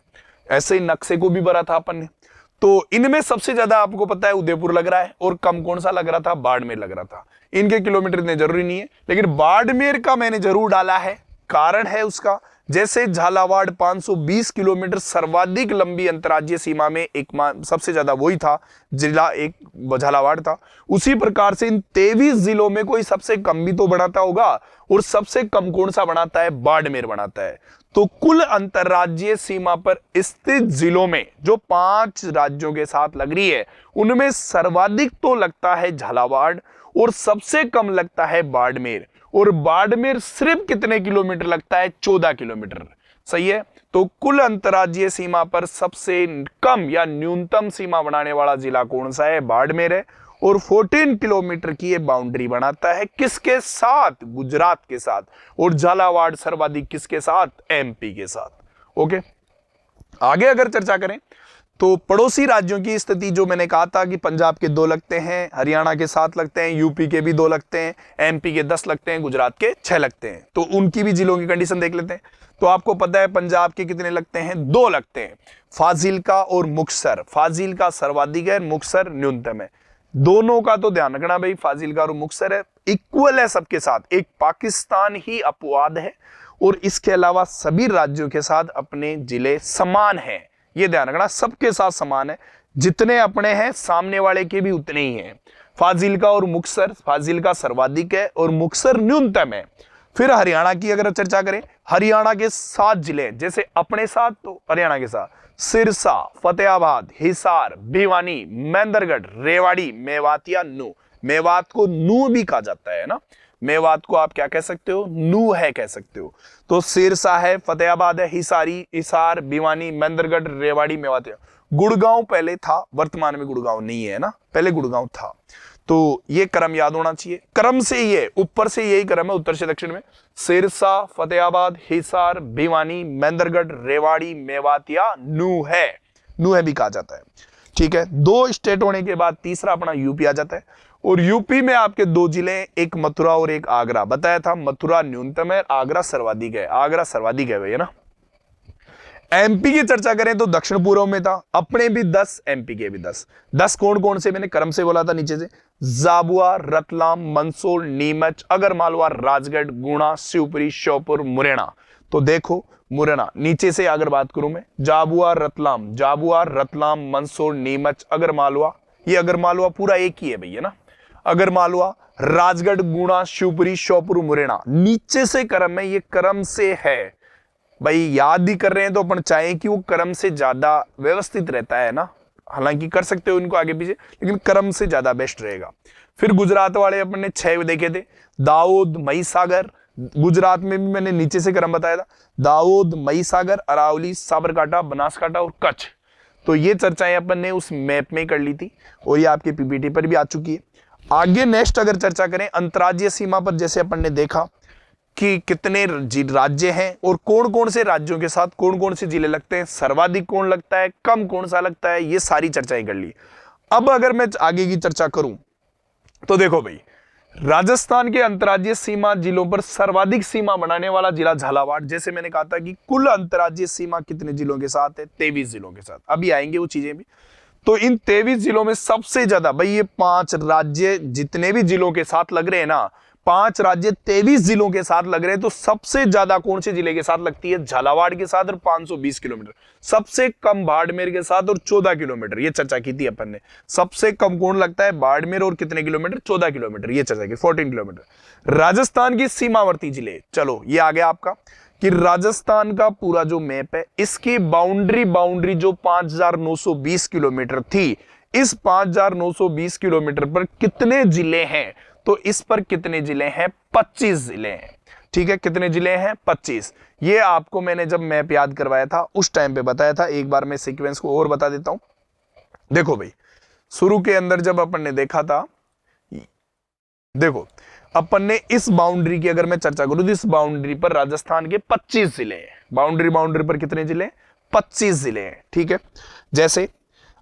ऐसे ही नक्शे को भी भरा था अपन ने। तो इनमें सबसे ज्यादा आपको पता है उदयपुर लग रहा है, और कम कौन सा लग रहा था, बाड़मेर लग रहा था। इनके किलोमीटर इतने जरूरी नहीं है, लेकिन बाड़मेर का मैंने जरूर डाला है, कारण है उसका, जैसे झालावाड़ 520 किलोमीटर सर्वाधिक लंबी अंतर्राज्यीय सीमा में एक सबसे ज्यादा वही था जिला, एक झालावाड़ था। उसी प्रकार से इन 23 जिलों में कोई सबसे कम भी तो बनाता होगा, और सबसे कम कौन सा बनाता है, बाड़मेर बनाता है। तो कुल अंतर्राज्यीय सीमा पर स्थित जिलों में जो 5 राज्यों के साथ लग रही है, उनमें सर्वाधिक तो लगता है झालावाड़ और सबसे कम लगता है बाड़मेर। और बाड़मेर सिर्फ कितने किलोमीटर लगता है, 14 किलोमीटर। सही है। तो कुल अंतर्राज्यीय सीमा पर सबसे कम या न्यूनतम सीमा बनाने वाला जिला कौन सा है, बाड़मेर है। और 14 किलोमीटर की ये बाउंड्री बनाता है, किसके साथ, गुजरात के साथ। और झालावाड़ सर्वाधिक किसके साथ, एमपी के साथ। ओके, आगे अगर चर्चा करें तो पड़ोसी राज्यों की स्थिति, जो मैंने कहा था कि पंजाब के 2 लगते हैं, हरियाणा के 7 लगते हैं, यूपी के भी 2 लगते हैं, एमपी के 10 लगते हैं, गुजरात के 6 लगते हैं। तो उनकी भी जिलों की कंडीशन देख लेते हैं। तो आपको पता है पंजाब के कितने लगते हैं, 2 लगते हैं, फाजिल्का और मुक्तसर। फाजिल्का सर्वाधिक है, मुक्तसर न्यूनतम है। दोनों का तो ध्यान रखना भाई, फाजिल्का और मुक्तसर है, इक्वल है सबके साथ। एक पाकिस्तान ही अपवाद है, और इसके अलावा सभी राज्यों के साथ अपने जिले समान हैं। ये ध्यान रखना, सबके साथ समान है, जितने अपने हैं सामने वाले के भी उतने ही हैं। फाजिल्का और मुक्तसर, फाजिल्का सर्वाधिक है और मुक्तसर न्यूनतम है। फिर हरियाणा की अगर चर्चा करें, हरियाणा के 7 जिले, जैसे अपने साथ तो हरियाणा के साथ सिरसा, फतेहाबाद, हिसार, भिवानी, मेंदरगढ़, रेवाड़ी, मेवात या नू। मेवात को नू भी कहा जाता है ना, मेवात को आप क्या कह सकते हो, नू है कह सकते हो। तो सिरसा है, फतेहाबाद है, हिसार, भिवानी, मेंदरगढ़, रेवाड़ी, मेवात। गुड़गांव पहले था, वर्तमान में गुड़गांव नहीं है ना, पहले गुड़गांव था। तो ये क्रम याद होना चाहिए, क्रम से ये ऊपर से यही क्रम है, उत्तर से दक्षिण में सिरसा, फतेहाबाद, हिसार, भिवानी, मेंदरगढ़, रेवाड़ी, मेवात या नू है भी कहा जाता है। ठीक है, 2 स्टेट होने के बाद तीसरा अपना यूपी आ जाता है। और यूपी में आपके 2 जिले, एक मथुरा और एक आगरा। बताया था मथुरा न्यूनतम है, आगरा सर्वाधिक है। आगरा सर्वाधिक है भैया ना। एमपी की चर्चा करें तो दक्षिण पूर्व में था, अपने भी 10, एमपी के भी 10। 10 कौन कौन से, मैंने क्रम से बोला था नीचे से, झाबुआ, रतलाम, मंदसौर, नीमच, आगरमालवा, राजगढ़, गुना, शिवपुरी, श्योपुर, मुरैना। तो देखो मुरैना, नीचे से अगर बात करूं मैं, झाबुआ, रतलाम, मंदसौर, नीमच, आगरमालवा। ये आगरमालवा पूरा एक ही है भैया ना, आगरमालवा, राजगढ़, गुना, शिवपुरी, श्योपुर, मुरैना। नीचे से क्रम में, ये क्रम से है भाई, याद ही कर रहे हैं तो अपन चाहें कि वो क्रम से ज्यादा व्यवस्थित रहता है ना, हालांकि कर सकते हो इनको आगे पीछे, लेकिन क्रम से ज्यादा बेस्ट रहेगा। फिर गुजरात वाले अपन ने 6 देखे थे, दाऊद, महिसागर। गुजरात में भी मैंने नीचे से क्रम बताया था, दाऊद, महिसागर, अरावली, साबरकांठा, बनासकांठा और कच्छ। तो ये चर्चाएं अपन ने उस मैप में कर ली थी, और ये आपके पीपीटी पर भी आ चुकी है। आगे नेक्स्ट अगर चर्चा करें, अंतर्राज्यीय सीमा पर जैसे अपन ने देखा कि कितने राज्य हैं और कौन कौन से राज्यों के साथ कौन कौन से जिले लगते हैं, सर्वाधिक कौन लगता है, कम कौन सा लगता है, ये सारी चर्चाएं कर ली। अब अगर मैं आगे की चर्चा करूं तो देखो भाई, राजस्थान के अंतर्राज्यीय सीमा जिलों पर सर्वाधिक सीमा बनाने वाला जिला झालावाड़। जैसे मैंने कहा था कि कुल अंतर्राज्यीय सीमा कितने जिलों के साथ है, 23 जिलों के साथ। अभी आएंगे वो चीजें भी। तो इन 23 जिलों में सबसे ज्यादा भाई, ये 5 राज्य जितने भी जिलों के साथ लग रहे हैं ना, 5 राज्य 23 जिलों के साथ लग रहे हैं, तो सबसे ज्यादा कौन से जिले के साथ लगती है, झालावाड़ के साथ, और 520 किलोमीटर। सबसे कम बाड़मेर के साथ और 14 किलोमीटर। ये चर्चा की थी अपन ने, सबसे कम कौन लगता है, बाड़मेर, और कितने किलोमीटर, 14 किलोमीटर। ये चर्चा की, 14 किलोमीटर। राजस्थान की सीमावर्ती जिले, चलो ये आ गया आपका कि राजस्थान का पूरा जो मैप है, इसकी बाउंड्री जो 5920 किलोमीटर थी, इस 5920 किलोमीटर पर कितने जिले हैं, तो इस पर कितने जिले हैं, 25 जिले हैं। ठीक है, कितने जिले हैं, 25। ये आपको मैंने जब मैप याद करवाया था उस टाइम पे बताया था। एक बार मैं सीक्वेंस को और बता देता हूं। देखो भाई, शुरू के अंदर जब अपन ने देखा था, देखो अपन ने इस बाउंड्री की अगर मैं चर्चा करूं तो इस बाउंड्री पर राजस्थान के 25 जिले हैं। बाउंड्री पर कितने जिले, 25 जिले हैं, ठीक है। जैसे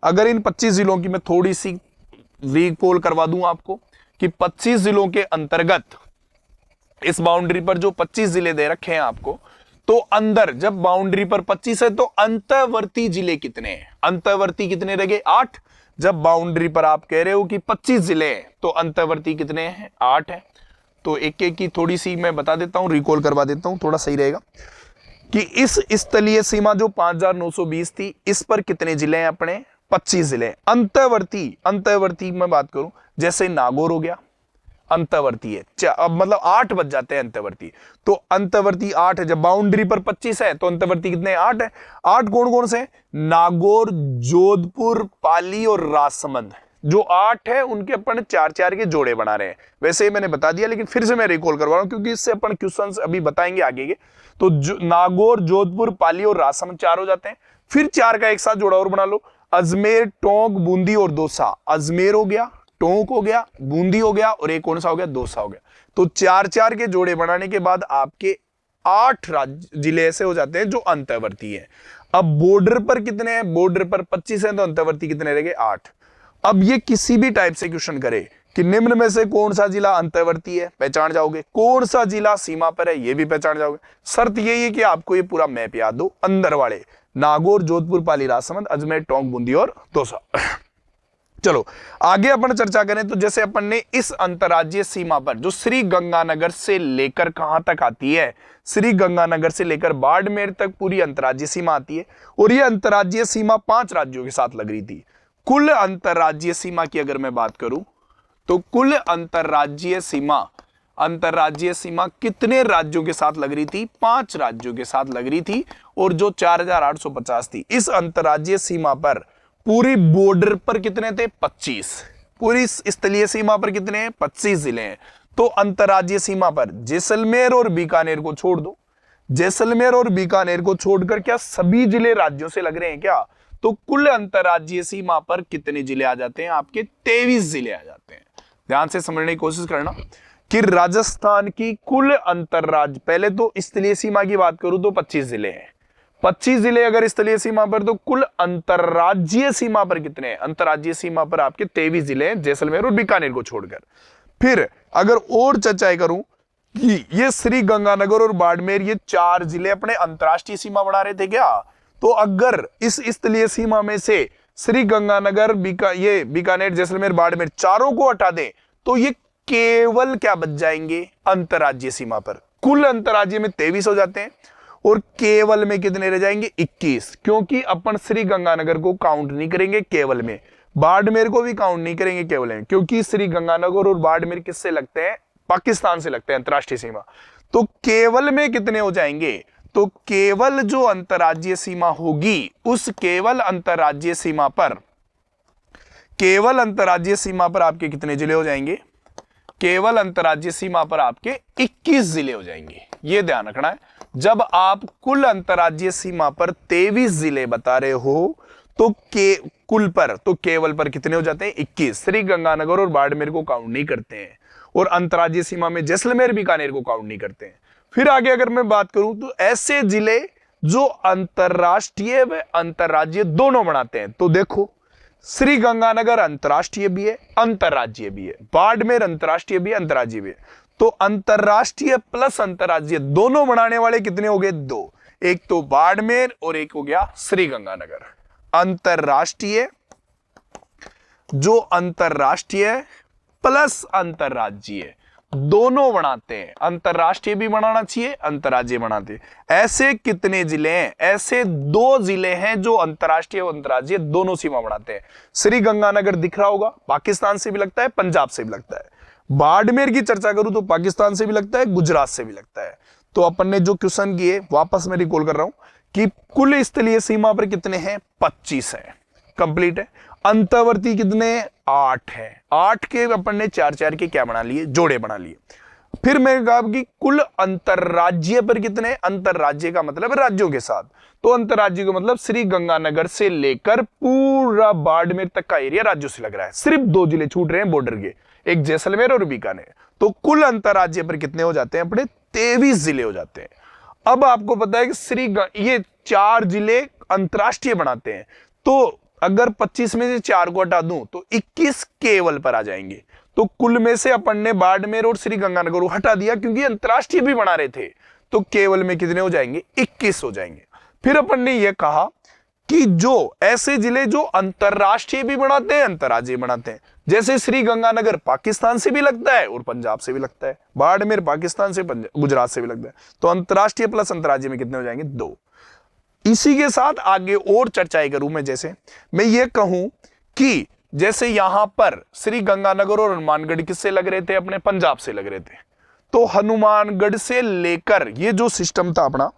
अगर इन 25 जिलों की मैं थोड़ी सी रिकॉल करवा दूं आपको कि 25 जिलों के अंतर्गत इस बाउंड्री पर जो 25 जिले दे रखे हैं आपको, तो अंदर जब बाउंड्री पर 25 है तो अंतर्वर्ती जिले कितने हैं? अंतर्वर्ती कितने रह गए? 8। जब बाउंड्री पर आप कह रहे हो कि 25 जिले हैं तो अंतर्वर्ती कितने हैं? 8 है। तो एक एक की थोड़ी सी मैं बता देता हूं, रिकॉल करवा देता हूं, थोड़ा सही रहेगा कि इस स्थलीय सीमा जो 5920 थी, इस पर कितने जिले हैं अपने? 25 जिले। अंतर्वर्ती में बात करूं, जैसे नागौर हो गया, अंतर्वर्ती है। अब मतलब 8 बज जाते हैं अंतर्वर्ती, तो अंतर्वर्ती 8 है। जब बाउंड्री पर 25 है तो अंतर्वर्ती कितने? 8 है। 8 कौन कौन से? नागौर, जोधपुर, पाली और राजसमंद। जो 8 है उनके अपन 4-4 के जोड़े बना रहे हैं। वैसे ही मैंने बता दिया, लेकिन फिर से मैं रिकॉल करवा रहा हूं क्योंकि इससे अपन क्वेश्चंस अभी बताएंगे आगे के। तो नागौर, जोधपुर, पाली और राजसमंद 4 हो जाते हैं। फिर 4 का एक साथ जोड़ा और बना लो, अजमेर, टोंक, बूंदी और दौसा। अजमेर हो गया, टोंक हो गया, बूंदी हो गया और एक कौन सा हो गया? दौसा हो गया। तो 4-4 के जोड़े बनाने के बाद आपके 8 जिले ऐसे हो जाते हैं जो अंतर्वर्ती है। अब बॉर्डर पर कितने हैं? बॉर्डर पर 25 है तो अंतर्वर्ती कितने रह गए? 8। अब ये किसी भी टाइप से क्वेश्चन करे कि निम्न में से कौन सा जिला अंतर्वर्ती है, पहचान जाओगे। कौन सा जिला सीमा पर है, ये भी पहचान जाओगे। शर्त यही है कि आपको ये पूरा मैप याद हो, अंदर वाले नागौर, जोधपुर, पाली, राजसमंद, अजमेर, टोंक, बूंदी और दौसा। चलो आगे अपन चर्चा करें तो जैसे अपन ने इस अंतर्राज्यीय सीमा पर जो श्री गंगानगर से लेकर कहां तक आती है, श्री गंगानगर से लेकर बाड़मेर तक पूरी अंतर्राज्यीय सीमा आती है। और ये अंतर्राज्यीय सीमा 5 राज्यों के साथ लग रही थी। कुल अंतर्राज्यीय सीमा की अगर मैं बात करूं तो कुल अंतर्राज्यीय सीमा कितने राज्यों के साथ लग रही थी? 5 राज्यों के साथ लग रही थी। और जो 4850 थी, इस अंतर्राज्यीय सीमा पर पूरी बॉर्डर पर कितने थे? 25। पूरी स्थलीय सीमा पर कितने हैं? 25 जिले हैं। तो अंतर्राज्यीय सीमा पर जैसलमेर और बीकानेर को छोड़ दो। जैसलमेर और बीकानेर को छोड़कर क्या सभी जिले राज्यों से लग रहे हैं क्या? तो कुल अंतर्राज्यीय सीमा पर कितने जिले आ जाते हैं? आपके 23 जिले आ जाते हैं। ध्यान से समझने की कोशिश करना कि राजस्थान की कुल अंतर्राज्य, पहले तो स्थलीय सीमा की बात करूं तो 25 जिले हैं। 25 जिले अगर स्थलीय सीमा पर, तो कुल अंतर्राज्यीय सीमा पर कितने हैं? अंतर्राज्यीय सीमा पर आपके 23 जिले हैं, जैसलमेर और बीकानेर को छोड़कर। फिर अगर और चर्चा करूं कि ये श्री गंगानगर और बाड़मेर, ये 4 जिले अपने अंतर्राष्ट्रीय सीमा बना रहे थे क्या? तो अगर इस स्थलीय सीमा में से श्री गंगानगर, बीकानेर, जैसलमेर, बाड़मेर चारों को हटा दें तो ये केवल क्या बच जाएंगे? अंतर्राज्यीय सीमा पर। कुल अंतर्राज्यीय में 23 हो जाते हैं और केवल में कितने रह जाएंगे? 21। क्योंकि अपन श्री गंगानगर को काउंट नहीं करेंगे केवल में, बाड़मेर को भी काउंट नहीं करेंगे केवल में, क्योंकि श्री गंगानगर और बाड़मेर किससे लगते हैं? पाकिस्तान से लगते हैं अंतर्राष्ट्रीय सीमा। तो केवल में कितने हो जाएंगे? तो केवल जो अंतर्राज्यीय सीमा होगी, उस केवल अंतर्राज्यीय सीमा पर आपके कितने जिले हो जाएंगे? केवल अंतर्राज्यीय सीमा पर आपके 21 जिले हो जाएंगे। यह ध्यान रखना है। जब आप कुल अंतर्राज्यीय सीमा पर 23 जिले बता रहे हो तो कुल पर, तो केवल पर कितने हो जाते हैं? 21। श्री गंगानगर और बाड़मेर को काउंट नहीं करते हैं और अंतर्राज्यीय सीमा में जैसलमेर, बीकानेर को काउंट नहीं करते हैं। फिर आगे अगर मैं बात करूं तो ऐसे जिले जो अंतर्राष्ट्रीय व अंतर्राज्यीय दोनों बनाते हैं, तो देखो श्री गंगानगर अंतर्राष्ट्रीय भी है, अंतर्राज्यीय भी है। बाड़मेर अंतर्राष्ट्रीय भी है, अंतर्राज्यीय भी है। तो अंतर्राष्ट्रीय प्लस अंतर्राज्यीय दोनों बनाने वाले कितने हो गए? 2। एक तो बाड़मेर और एक हो गया श्री गंगानगर। अंतर्राष्ट्रीय, जो अंतर्राष्ट्रीय प्लस अंतर्राज्यीय दोनों बनाते हैं। अंतर्राष्ट्रीय भी बनाना चाहिए, अंतर्राज्यीय बनाते हैं। ऐसे कितने जिले हैं? ऐसे 2 जिले हैं जो अंतर्राष्ट्रीय और अंतर्राज्यीय दोनों सीमा बनाते हैं। श्री गंगानगर दिख रहा होगा, पाकिस्तान से भी लगता है, पंजाब से भी लगता है। बाड़मेर की चर्चा करूं तो पाकिस्तान से भी लगता है, गुजरात से भी लगता है। तो अपन ने जो क्वेश्चन किए वापस मैं रिकॉल कर रहा हूं कि कुल स्थलीय सीमा पर कितने हैं? 25 है, कंप्लीट है। अंतर्वर्ती कितने? 8 है। 8 के अपन ने 4-4 के क्या बना लिए? जोड़े बना लिए। फिर मैं कहा कि कुल अंतर्राज्यीय पर कितने? अंतर्राज्यीय का मतलब राज्यों के साथ, तो अंतर्राज्यीय का मतलब श्री गंगानगर से लेकर पूरा बाड़मेर तक का एरिया राज्यों से लग रहा है। सिर्फ 2 जिले छूट रहे हैं बॉर्डर के, एक जैसलमेर और बीकानेर। तो कुल अंतर्राज्यीय पर कितने हो जाते हैं? अपने 23 जिले हो जाते हैं। अब आपको पता है कि ये 4 जिले अंतरराष्ट्रीय बनाते हैं, तो अगर 25 में से 4 को हटा दूं तो 21 केवल पर आ जाएंगे। तो कुल में से अपन ने बाड़मेर और श्री गंगानगर को हटा दिया क्योंकि अंतरराष्ट्रीय भी बना रहे थे, तो केवल में कितने हो जाएंगे? 21 हो जाएंगे। फिर अपन ने यह कहा कि जो ऐसे जिले जो अंतरराष्ट्रीय भी बनाते हैं, अंतरराज्यीय बनाते हैं, जैसे श्री गंगानगर पाकिस्तान से भी लगता है और पंजाब से भी लगता है, बाड़मेर पाकिस्तान से गुजरात से भी लगता है, तो अंतरराष्ट्रीय प्लस अंतरराज्यीय में कितने हो जाएंगे? 2। इसी के साथ आगे और चर्चाएं करूं मैं, जैसे मैं ये कहूं कि जैसे यहां पर श्री गंगानगर और हनुमानगढ़ किससे लग रहे थे? अपने पंजाब से लग रहे थे। तो हनुमानगढ़ से लेकर ये जो सिस्टम था अपना,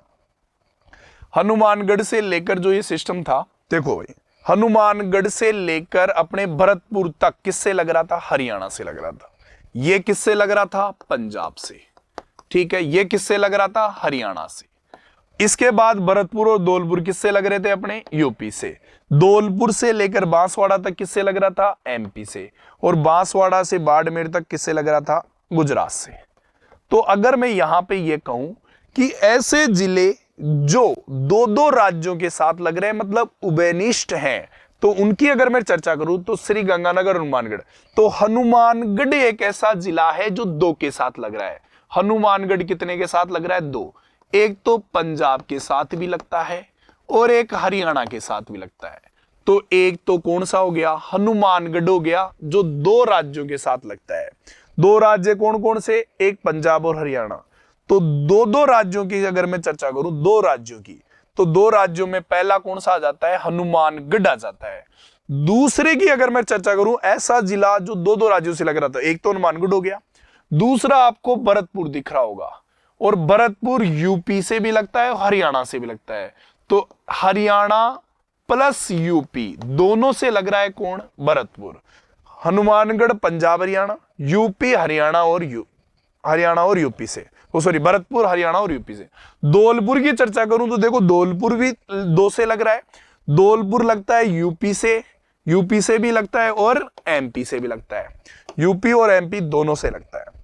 हनुमानगढ़ से लेकर जो ये सिस्टम था, देखो भाई, हनुमानगढ़ से लेकर अपने भरतपुर तक किससे लग रहा था? हरियाणा से लग रहा था। ये किससे लग रहा था? पंजाब से। ठीक है, ये किससे लग रहा था? हरियाणा से। इसके बाद भरतपुर और धौलपुर किससे लग रहे थे? अपने यूपी से। धौलपुर से लेकर बांसवाड़ा तक किससे लग रहा था? एमपी से। और बांसवाड़ा से बाड़मेर तक किससे लग रहा था? गुजरात से। तो अगर मैं यहां पे ये कहूं कि ऐसे जिले जो 2-2 राज्यों के साथ लग रहे हैं, मतलब उभयनिष्ठ हैं, तो उनकी अगर मैं चर्चा करूं तो श्री गंगानगर, हनुमानगढ़, तो हनुमानगढ़ एक ऐसा जिला है जो 2 के साथ लग रहा है। हनुमानगढ़ कितने के साथ लग रहा है? 2। एक तो पंजाब के साथ भी लगता है और एक हरियाणा के साथ भी लगता है। तो एक तो कौन सा हो गया? हनुमानगढ़ हो गया, जो 2 राज्यों के साथ लगता है। 2 राज्य कौन कौन से? एक पंजाब और हरियाणा। तो 2-2 राज्यों की अगर मैं चर्चा करूं, 2 राज्यों की, तो 2 राज्यों में पहला कौन सा आ जाता है? हनुमानगढ़ आ जाता है। दूसरे की अगर मैं चर्चा करूं, ऐसा जिला जो 2-2 राज्यों से लग रहा था, एक तो हनुमानगढ़ हो गया, दूसरा आपको भरतपुर दिख रहा होगा, और भरतपुर यूपी से भी लगता है, हरियाणा से भी लगता है। तो हरियाणा प्लस यूपी दोनों से लग रहा है कौन? भरतपुर। हनुमानगढ़ पंजाब हरियाणा, यूपी हरियाणा और यूपी से, सॉरी, भरतपुर हरियाणा और यूपी से। धौलपुर की चर्चा करूं तो देखो, धौलपुर भी 2 से लग रहा है। धौलपुर लगता है यूपी से भी लगता है और एमपी से भी लगता है। यूपी और एमपी दोनों से लगता है।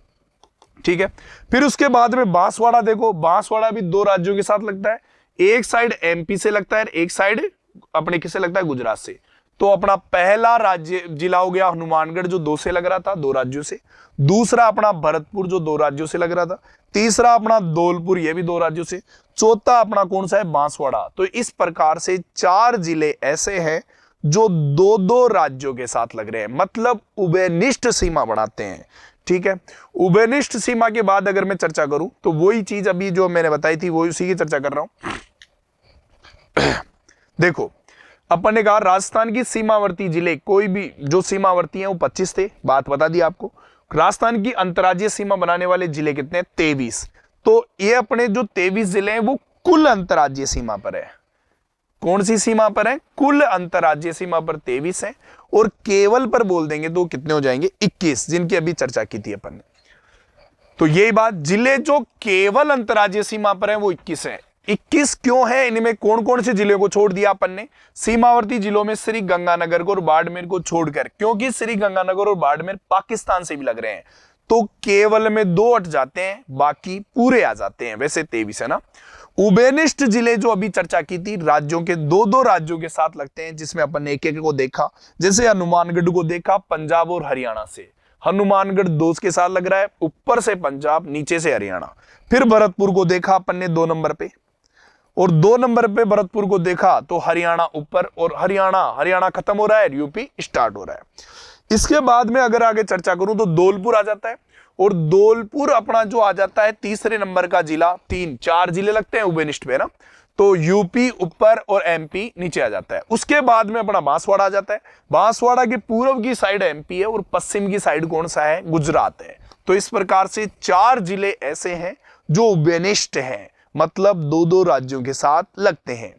ठीक है, फिर उसके बाद में बांसवाड़ा देखो, बांसवाड़ा भी 2 राज्यों के साथ लगता है। एक साइड एमपी से लगता है, एक साइड अपने किससे लगता है? गुजरात से। तो अपना पहला राज्य जिला हो गया हनुमानगढ़, जो 2 से लग रहा था, 2 राज्यों से। दूसरा अपना भरतपुर, जो 2 राज्यों से लग रहा था। तीसरा अपना धौलपुर, ये भी 2 राज्यों से। चौथा अपना कौन सा है? बांसवाड़ा। तो इस प्रकार से 4 जिले ऐसे हैं जो 2-2 राज्यों के साथ लग रहे हैं, मतलब उभयनिष्ठ सीमा बनाते हैं। ठीक है, उभयनिष्ठ सीमा के बाद अगर मैं चर्चा करूं तो वही चीज अभी जो मैंने बताई थी, वो उसी की चर्चा कर रहा हूं। देखो, अपन ने कहा राजस्थान की सीमावर्ती जिले, कोई भी जो सीमावर्ती हैं वो 25 थे, बात बता दी आपको। राजस्थान की अंतर्राज्यीय सीमा बनाने वाले जिले कितने? 23। तो ये अपने जो 23 जिले हैं वो कुल अंतर्राज्यीय सीमा पर है। कौन सी सीमा पर है? कुल अंतर्राज्यीय सीमा पर 23 है, और केवल पर बोल देंगे तो कितने हो जाएंगे? 21, जिनकी अभी चर्चा की थी अपन ने। तो यही बात, जिले जो केवल अंतर्राज्यीय सीमा पर है वो 21 है। 21 क्यों है? इनमें कौन कौन से जिलों को छोड़ दिया अपन ने? सीमावर्ती जिलों में श्री गंगानगर को और बाड़मेर को छोड़कर, क्योंकि श्री गंगानगर और बाड़मेर पाकिस्तान से भी लग रहे हैं, तो केवल में 2 हट जाते हैं, बाकी पूरे आ जाते हैं। वैसे 23 है ना। उभयनिष्ठ जिले जो अभी चर्चा की थी, राज्यों के 2-2 राज्यों के साथ लगते हैं, जिसमें अपन ने एक-एक को देखा। जैसे हनुमानगढ़ को देखा पंजाब और हरियाणा से, हनुमानगढ़ 2 के साथ लग रहा है, ऊपर से पंजाब, नीचे से हरियाणा। फिर भरतपुर को देखा अपन ने 2 नंबर पे, और 2 नंबर पे भरतपुर को देखा तो हरियाणा ऊपर, और हरियाणा खत्म हो रहा है, यूपी स्टार्ट हो रहा है। इसके बाद में अगर आगे चर्चा करूं तो धौलपुर आ जाता है, और धौलपुर अपना जो आ जाता है तीसरे नंबर का जिला। 3-4 जिले लगते हैं उभयनिष्ठ में ना, तो यूपी ऊपर और एमपी नीचे आ जाता है। उसके बाद में अपना बांसवाड़ा आ जाता है। बांसवाड़ा के पूर्व की साइड एमपी है और पश्चिम की साइड कौन सा है? गुजरात है। तो इस प्रकार से 4 जिले ऐसे हैं जो उभयनिष्ठ हैं, मतलब 2-2 राज्यों के साथ लगते हैं।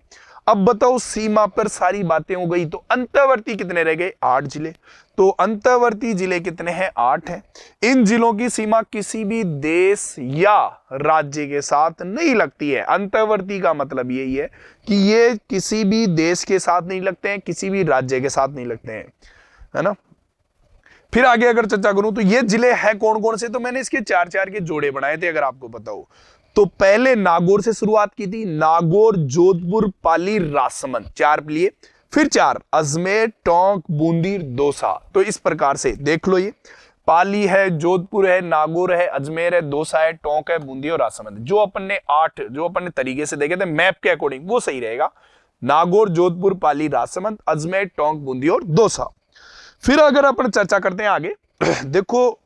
अब बताओ, सीमा पर सारी बातें हो गई, तो अंतर्वर्ती कितने रह गए? 8 जिले। तो अंतर्वर्ती जिले कितने हैं? 8 हैं। इन जिलों की सीमा किसी भी देश या राज्य के साथ नहीं लगती है। अंतर्वर्ती का मतलब यही है कि ये किसी भी देश के साथ नहीं लगते हैं, किसी भी राज्य के साथ नहीं लगते हैं, है ना। फिर आगे अगर चर्चा करूं तो ये जिले हैं कौन कौन से, तो मैंने इसके 4-4 के जोड़े बनाए थे अगर आपको पता हो। तो पहले नागौर से शुरुआत की थी, नागौर, जोधपुर, पाली, राजसमंद, 4 लिए। फिर 4 अजमेर, टोंक, बूंदी, दौसा। तो इस प्रकार से देख लो, ये पाली है, जोधपुर है, नागौर है, अजमेर है, दौसा है, टोंक है, बूंदी और राजसमंद। जो अपन ने 8 जो अपन ने तरीके से देखे थे मैप के अकॉर्डिंग वो सही रहेगा। नागौर, जोधपुर, पाली, राजसमंद, अजमेर, टोंक, बूंदी और दौसा। फिर अगर अपन चर्चा करते हैं आगे देखो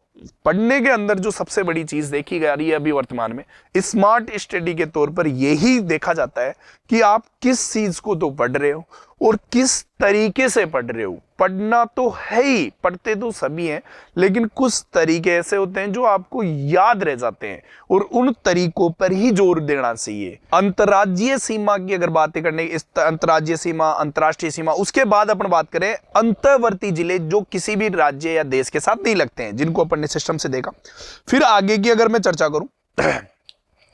पढ़ने के अंदर जो सबसे बड़ी चीज देखी जा रही है अभी वर्तमान में, स्मार्ट स्टडी के तौर पर यही देखा जाता है कि आप किस चीज को तो पढ़ रहे हो और किस तरीके से पढ़ रहे हो। पढ़ना तो है ही, पढ़ते तो सभी हैं, लेकिन कुछ तरीके ऐसे होते हैं जो आपको याद रह जाते हैं और उन तरीकों पर ही जोर देना चाहिए। अंतर्राज्यीय सीमा की अगर बातें करने, इस अंतर्राज्यीय सीमा, अंतर्राष्ट्रीय सीमा, उसके बाद अपन बात करें अंतर्वर्ती जिले जो किसी भी राज्य या देश के साथ नहीं लगते हैं, जिनको अपन ने सिस्टम से देखा। फिर आगे की अगर मैं चर्चा करूं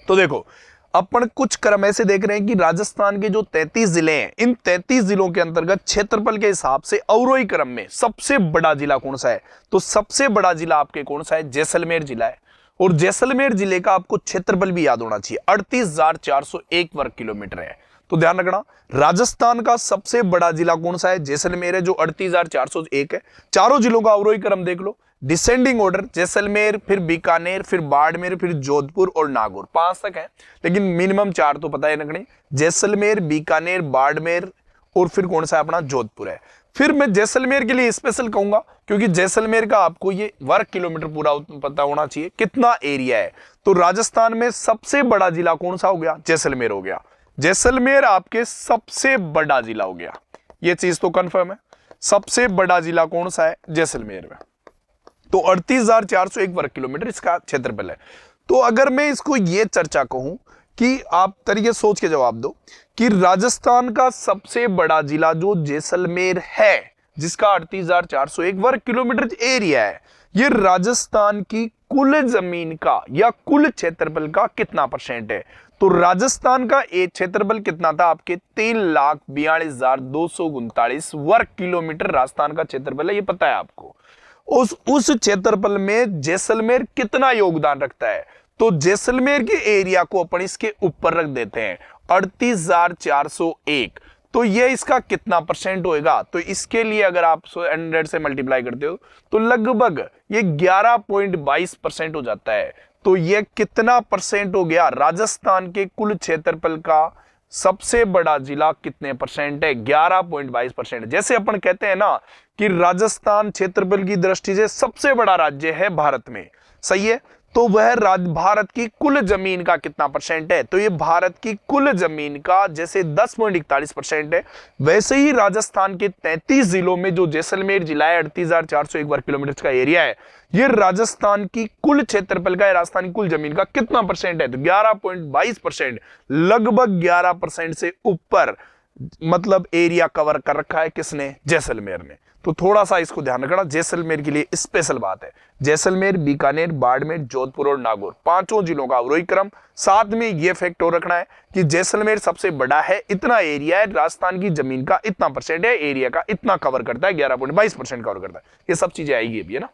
तो देखो अपन कुछ क्रम ऐसे देख रहे हैं कि राजस्थान के जो 33 जिले हैं, इन 33 जिलों के अंतर्गत क्षेत्रफल के हिसाब से अवरोही क्रम में सबसे बड़ा जिला कौन सा है, तो सबसे बड़ा जिला आपके कौन सा है, जैसलमेर जिला है। और जैसलमेर जिले का आपको क्षेत्रफल भी याद होना चाहिए, 38,401 वर्ग किलोमीटर है। तो ध्यान रखना, राजस्थान का सबसे बड़ा जिला कौन सा है, जैसलमेर है, जो 38,401 है। चारों जिलों का अवरोही क्रम देख लो, डिसेंडिंग ऑर्डर, जैसलमेर, फिर बीकानेर, फिर बाड़मेर, फिर जोधपुर और नागौर, 5 तक है, लेकिन मिनिमम 4 तो पता है नगड़ी, जैसलमेर, बीकानेर, बाड़मेर और फिर कौन सा अपना जोधपुर है। फिर मैं जैसलमेर के लिए स्पेशल कहूंगा क्योंकि जैसलमेर का आपको ये वर्ग किलोमीटर पूरा पता होना चाहिए कितना एरिया है। तो राजस्थान में सबसे बड़ा जिला कौन सा हो गया, जैसलमेर हो गया। जैसलमेर आपके सबसे बड़ा जिला हो गया, ये चीज तो कंफर्म है। सबसे बड़ा जिला कौन सा है, जैसलमेर में। तो 38,401 वर्ग किलोमीटर इसका क्षेत्रफल है। तो अगर मैं इसको ये चर्चा कहूं कि आप तरीके सोच के जवाब दो कि राजस्थान का सबसे बड़ा जिला जो जैसलमेर है, जिसका 38,401 वर्ग किलोमीटर एरिया है, ये राजस्थान की कुल जमीन का या कुल क्षेत्रफल का कितना % है। तो राजस्थान का एक क्षेत्रफल कितना था आपके, 3,42,239 वर्ग किलोमीटर राजस्थान का क्षेत्रफल है, ये पता है आपको। उस क्षेत्रफल में जैसलमेर कितना योगदान रखता है, तो जैसलमेर के एरिया को अपन इसके ऊपर रख देते हैं 38,401। तो ये इसका कितना % होएगा, तो इसके लिए अगर आप 100 से मल्टीप्लाई करते हो तो लगभग ये 11.22% हो जाता है। तो ये कितना % हो गया, राजस्थान के कुल क्षेत्रफल का सबसे बड़ा जिला कितने % है, 11.22%। जैसे अपन कहते हैं ना कि राजस्थान क्षेत्रफल की दृष्टि से सबसे बड़ा राज्य है भारत में, सही है, तो वह भारत की कुल जमीन का कितना % है, तो ये भारत की कुल जमीन का जैसे 10.41% है, वैसे ही राजस्थान के 33 जिलों में जो जैसलमेर जिला है 38,401 वर्ग किलोमीटर का एरिया है, ये राजस्थान की कुल क्षेत्रफल का, राजस्थान की कुल जमीन का कितना % है, तो 11.22%, लगभग 11% से ऊपर मतलब एरिया कवर कर रखा है किसने, जैसलमेर ने। तो थोड़ा सा इसको ध्यान रखना, जैसलमेर के लिए स्पेशल बात है। जैसलमेर, बीकानेर, बाड़मेर, जोधपुर और नागौर, 5 जिलों का अवरोही क्रम। साथ में ये फैक्ट और रखना है कि जैसलमेर सबसे बड़ा है, इतना एरिया है, राजस्थान की जमीन का इतना % है, एरिया का इतना कवर करता है, 11.22% कवर करता है। ये सब चीजें आएगी अभी, है ना।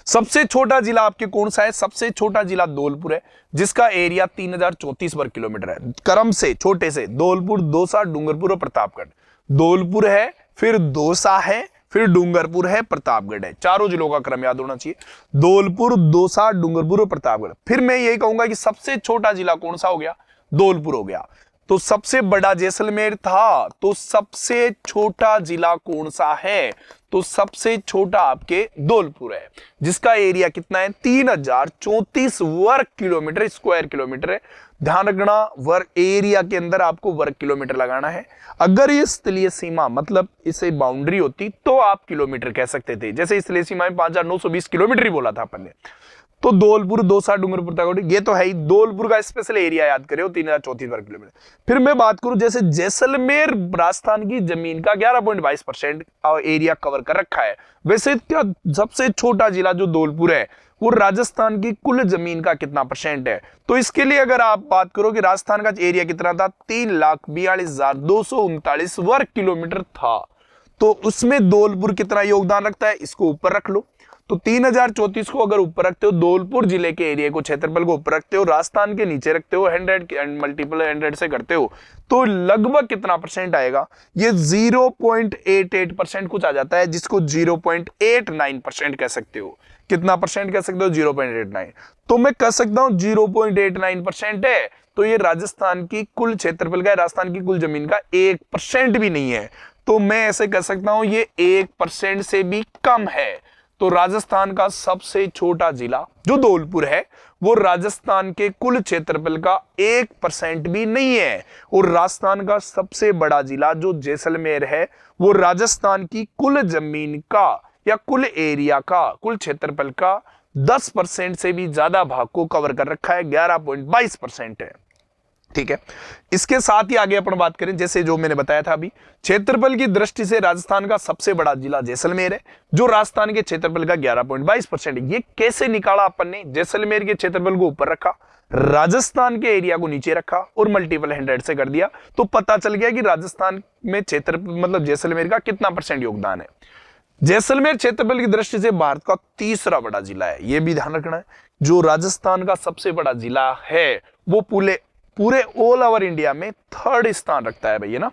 सबसे छोटा जिला आपके कौन सा है, सबसे छोटा जिला धौलपुर है, जिसका एरिया 3,034 वर्ग किलोमीटर है। क्रम से छोटे से धौलपुर, दौसा, डूंगरपुर और प्रतापगढ़। धौलपुर है, फिर दौसा है, फिर डूंगरपुर है, प्रतापगढ़ है। चारों जिलों का क्रम याद होना चाहिए, धौलपुर, दौसा, डूंगरपुर और प्रतापगढ़। फिर मैं यही कहूंगा कि सबसे छोटा जिला कौन सा हो गया, धौलपुर हो गया। तो सबसे बड़ा जैसलमेर था, तो सबसे छोटा जिला कौन सा है, तो सबसे छोटा आपके धौलपुर है, जिसका एरिया कितना है, 3,034 वर्ग किलोमीटर, स्क्वायर किलोमीटर है। ध्यान रखना, वर्ग एरिया के अंदर आपको वर्ग किलोमीटर लगाना है। अगर ये स्थलीय सीमा मतलब इसे बाउंड्री होती तो आप किलोमीटर कह सकते थे, जैसे स्थलीय सीमा में 5,920 किलोमीटर ही बोला था अपन ने। तो धौलपुर, दौसा, डूंगरपुर तक ये तो है ही। धौलपुर का स्पेशल एरिया याद करो, 3,034 वर्ग किलोमीटर। फिर मैं बात करूं जैसे जैसलमेर राजस्थान की जमीन का 11.22% एरिया कवर कर रखा है, वैसे क्या सबसे छोटा जिला जो धौलपुर है वो राजस्थान की कुल जमीन का कितना % है। तो इसके लिए अगर आप बात करो कि राजस्थान का एरिया कितना था, 3,42,239 वर्ग किलोमीटर था। तो उसमें धौलपुर कितना योगदान रखता है, इसको ऊपर रख लो। तो 3034 को अगर ऊपर रखते हो, धौलपुर जिले के एरिया को, क्षेत्रफल को ऊपर रखते हो, राजस्थान के नीचे रखते हो, 100 मल्टीपल 100 से करते हो, तो लगभग कितना परसेंट आएगा, ये 0.88% कुछ आ जाता है, जिसको 0.89% कह सकते हो। कितना परसेंट कह सकते हो, 0.89। तो मैं कह सकता हूं 0.89% है, तो ये राजस्थान की कुल क्षेत्रफल का, राजस्थान की कुल जमीन का 1% भी नहीं है। तो मैं ऐसे कह सकता हूं ये 1% से भी कम है। तो राजस्थान का सबसे छोटा जिला जो धौलपुर है, वो राजस्थान के कुल क्षेत्रफल का 1% भी नहीं है। और राजस्थान का सबसे बड़ा जिला जो जैसलमेर है, वो राजस्थान की कुल जमीन का या कुल एरिया का, कुल क्षेत्रफल का 10% से भी ज्यादा भाग को कवर कर रखा है, 11.22% है। ठीक है, इसके साथ ही आगे अपन बात करें, जैसे जो मैंने बताया था अभी, क्षेत्रफल की दृष्टि से राजस्थान का सबसे बड़ा जिला जैसलमेर है, जो राजस्थान के क्षेत्रफल का 11.22% है। ये कैसे निकाला अपन ने, जैसलमेर के क्षेत्रफल को ऊपर रखा, राजस्थान के एरिया को नीचे रखा और मल्टीपल 100 से कर दिया, तो पता चल गया कि राजस्थान में क्षेत्र मतलब जैसलमेर का कितना परसेंट योगदान है। जैसलमेर क्षेत्रफल की दृष्टि से भारत का तीसरा बड़ा जिला है, यह भी ध्यान रखना है। जो राजस्थान का सबसे बड़ा जिला है, वो पूरे ऑल ओवर इंडिया में 3rd स्थान रखता है भैया ना।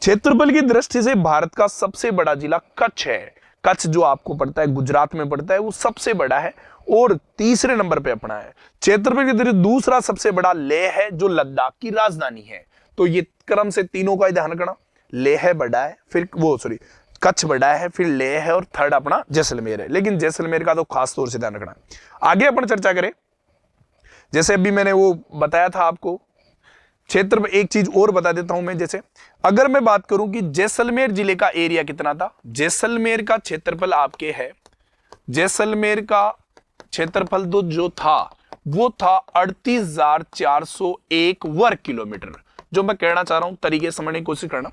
क्षेत्रफल की दृष्टि से भारत का सबसे बड़ा जिला कच्छ है। कच्छ जो आपको पड़ता है, गुजरात में पड़ता है, वो सबसे बड़ा है और तीसरे नंबर पे अपना है। क्षेत्रफल की दृष्टि दूसरा सबसे बड़ा लेह है, जो लद्दाख की राजधानी है। तो ये क्रम से तीनों का ध्यान रखना, लेह बड़ा है, फिर कच्छ बड़ा है, फिर लेह है और 3rd अपना जैसलमेर है। लेकिन जैसलमेर का तो खास तौर से ध्यान रखना। आगे अपन चर्चा करें, जैसे अभी मैंने वो बताया था आपको क्षेत्र में, एक चीज और बता देता हूं मैं। जैसे अगर मैं बात करूं कि जैसलमेर जिले का एरिया कितना था, जैसलमेर का क्षेत्रफल आपके है, जैसलमेर का क्षेत्रफल तो जो था वो था 38,401 वर्ग किलोमीटर। जो मैं कहना चाह रहा हूं तरीके समझने की कोशिश करना।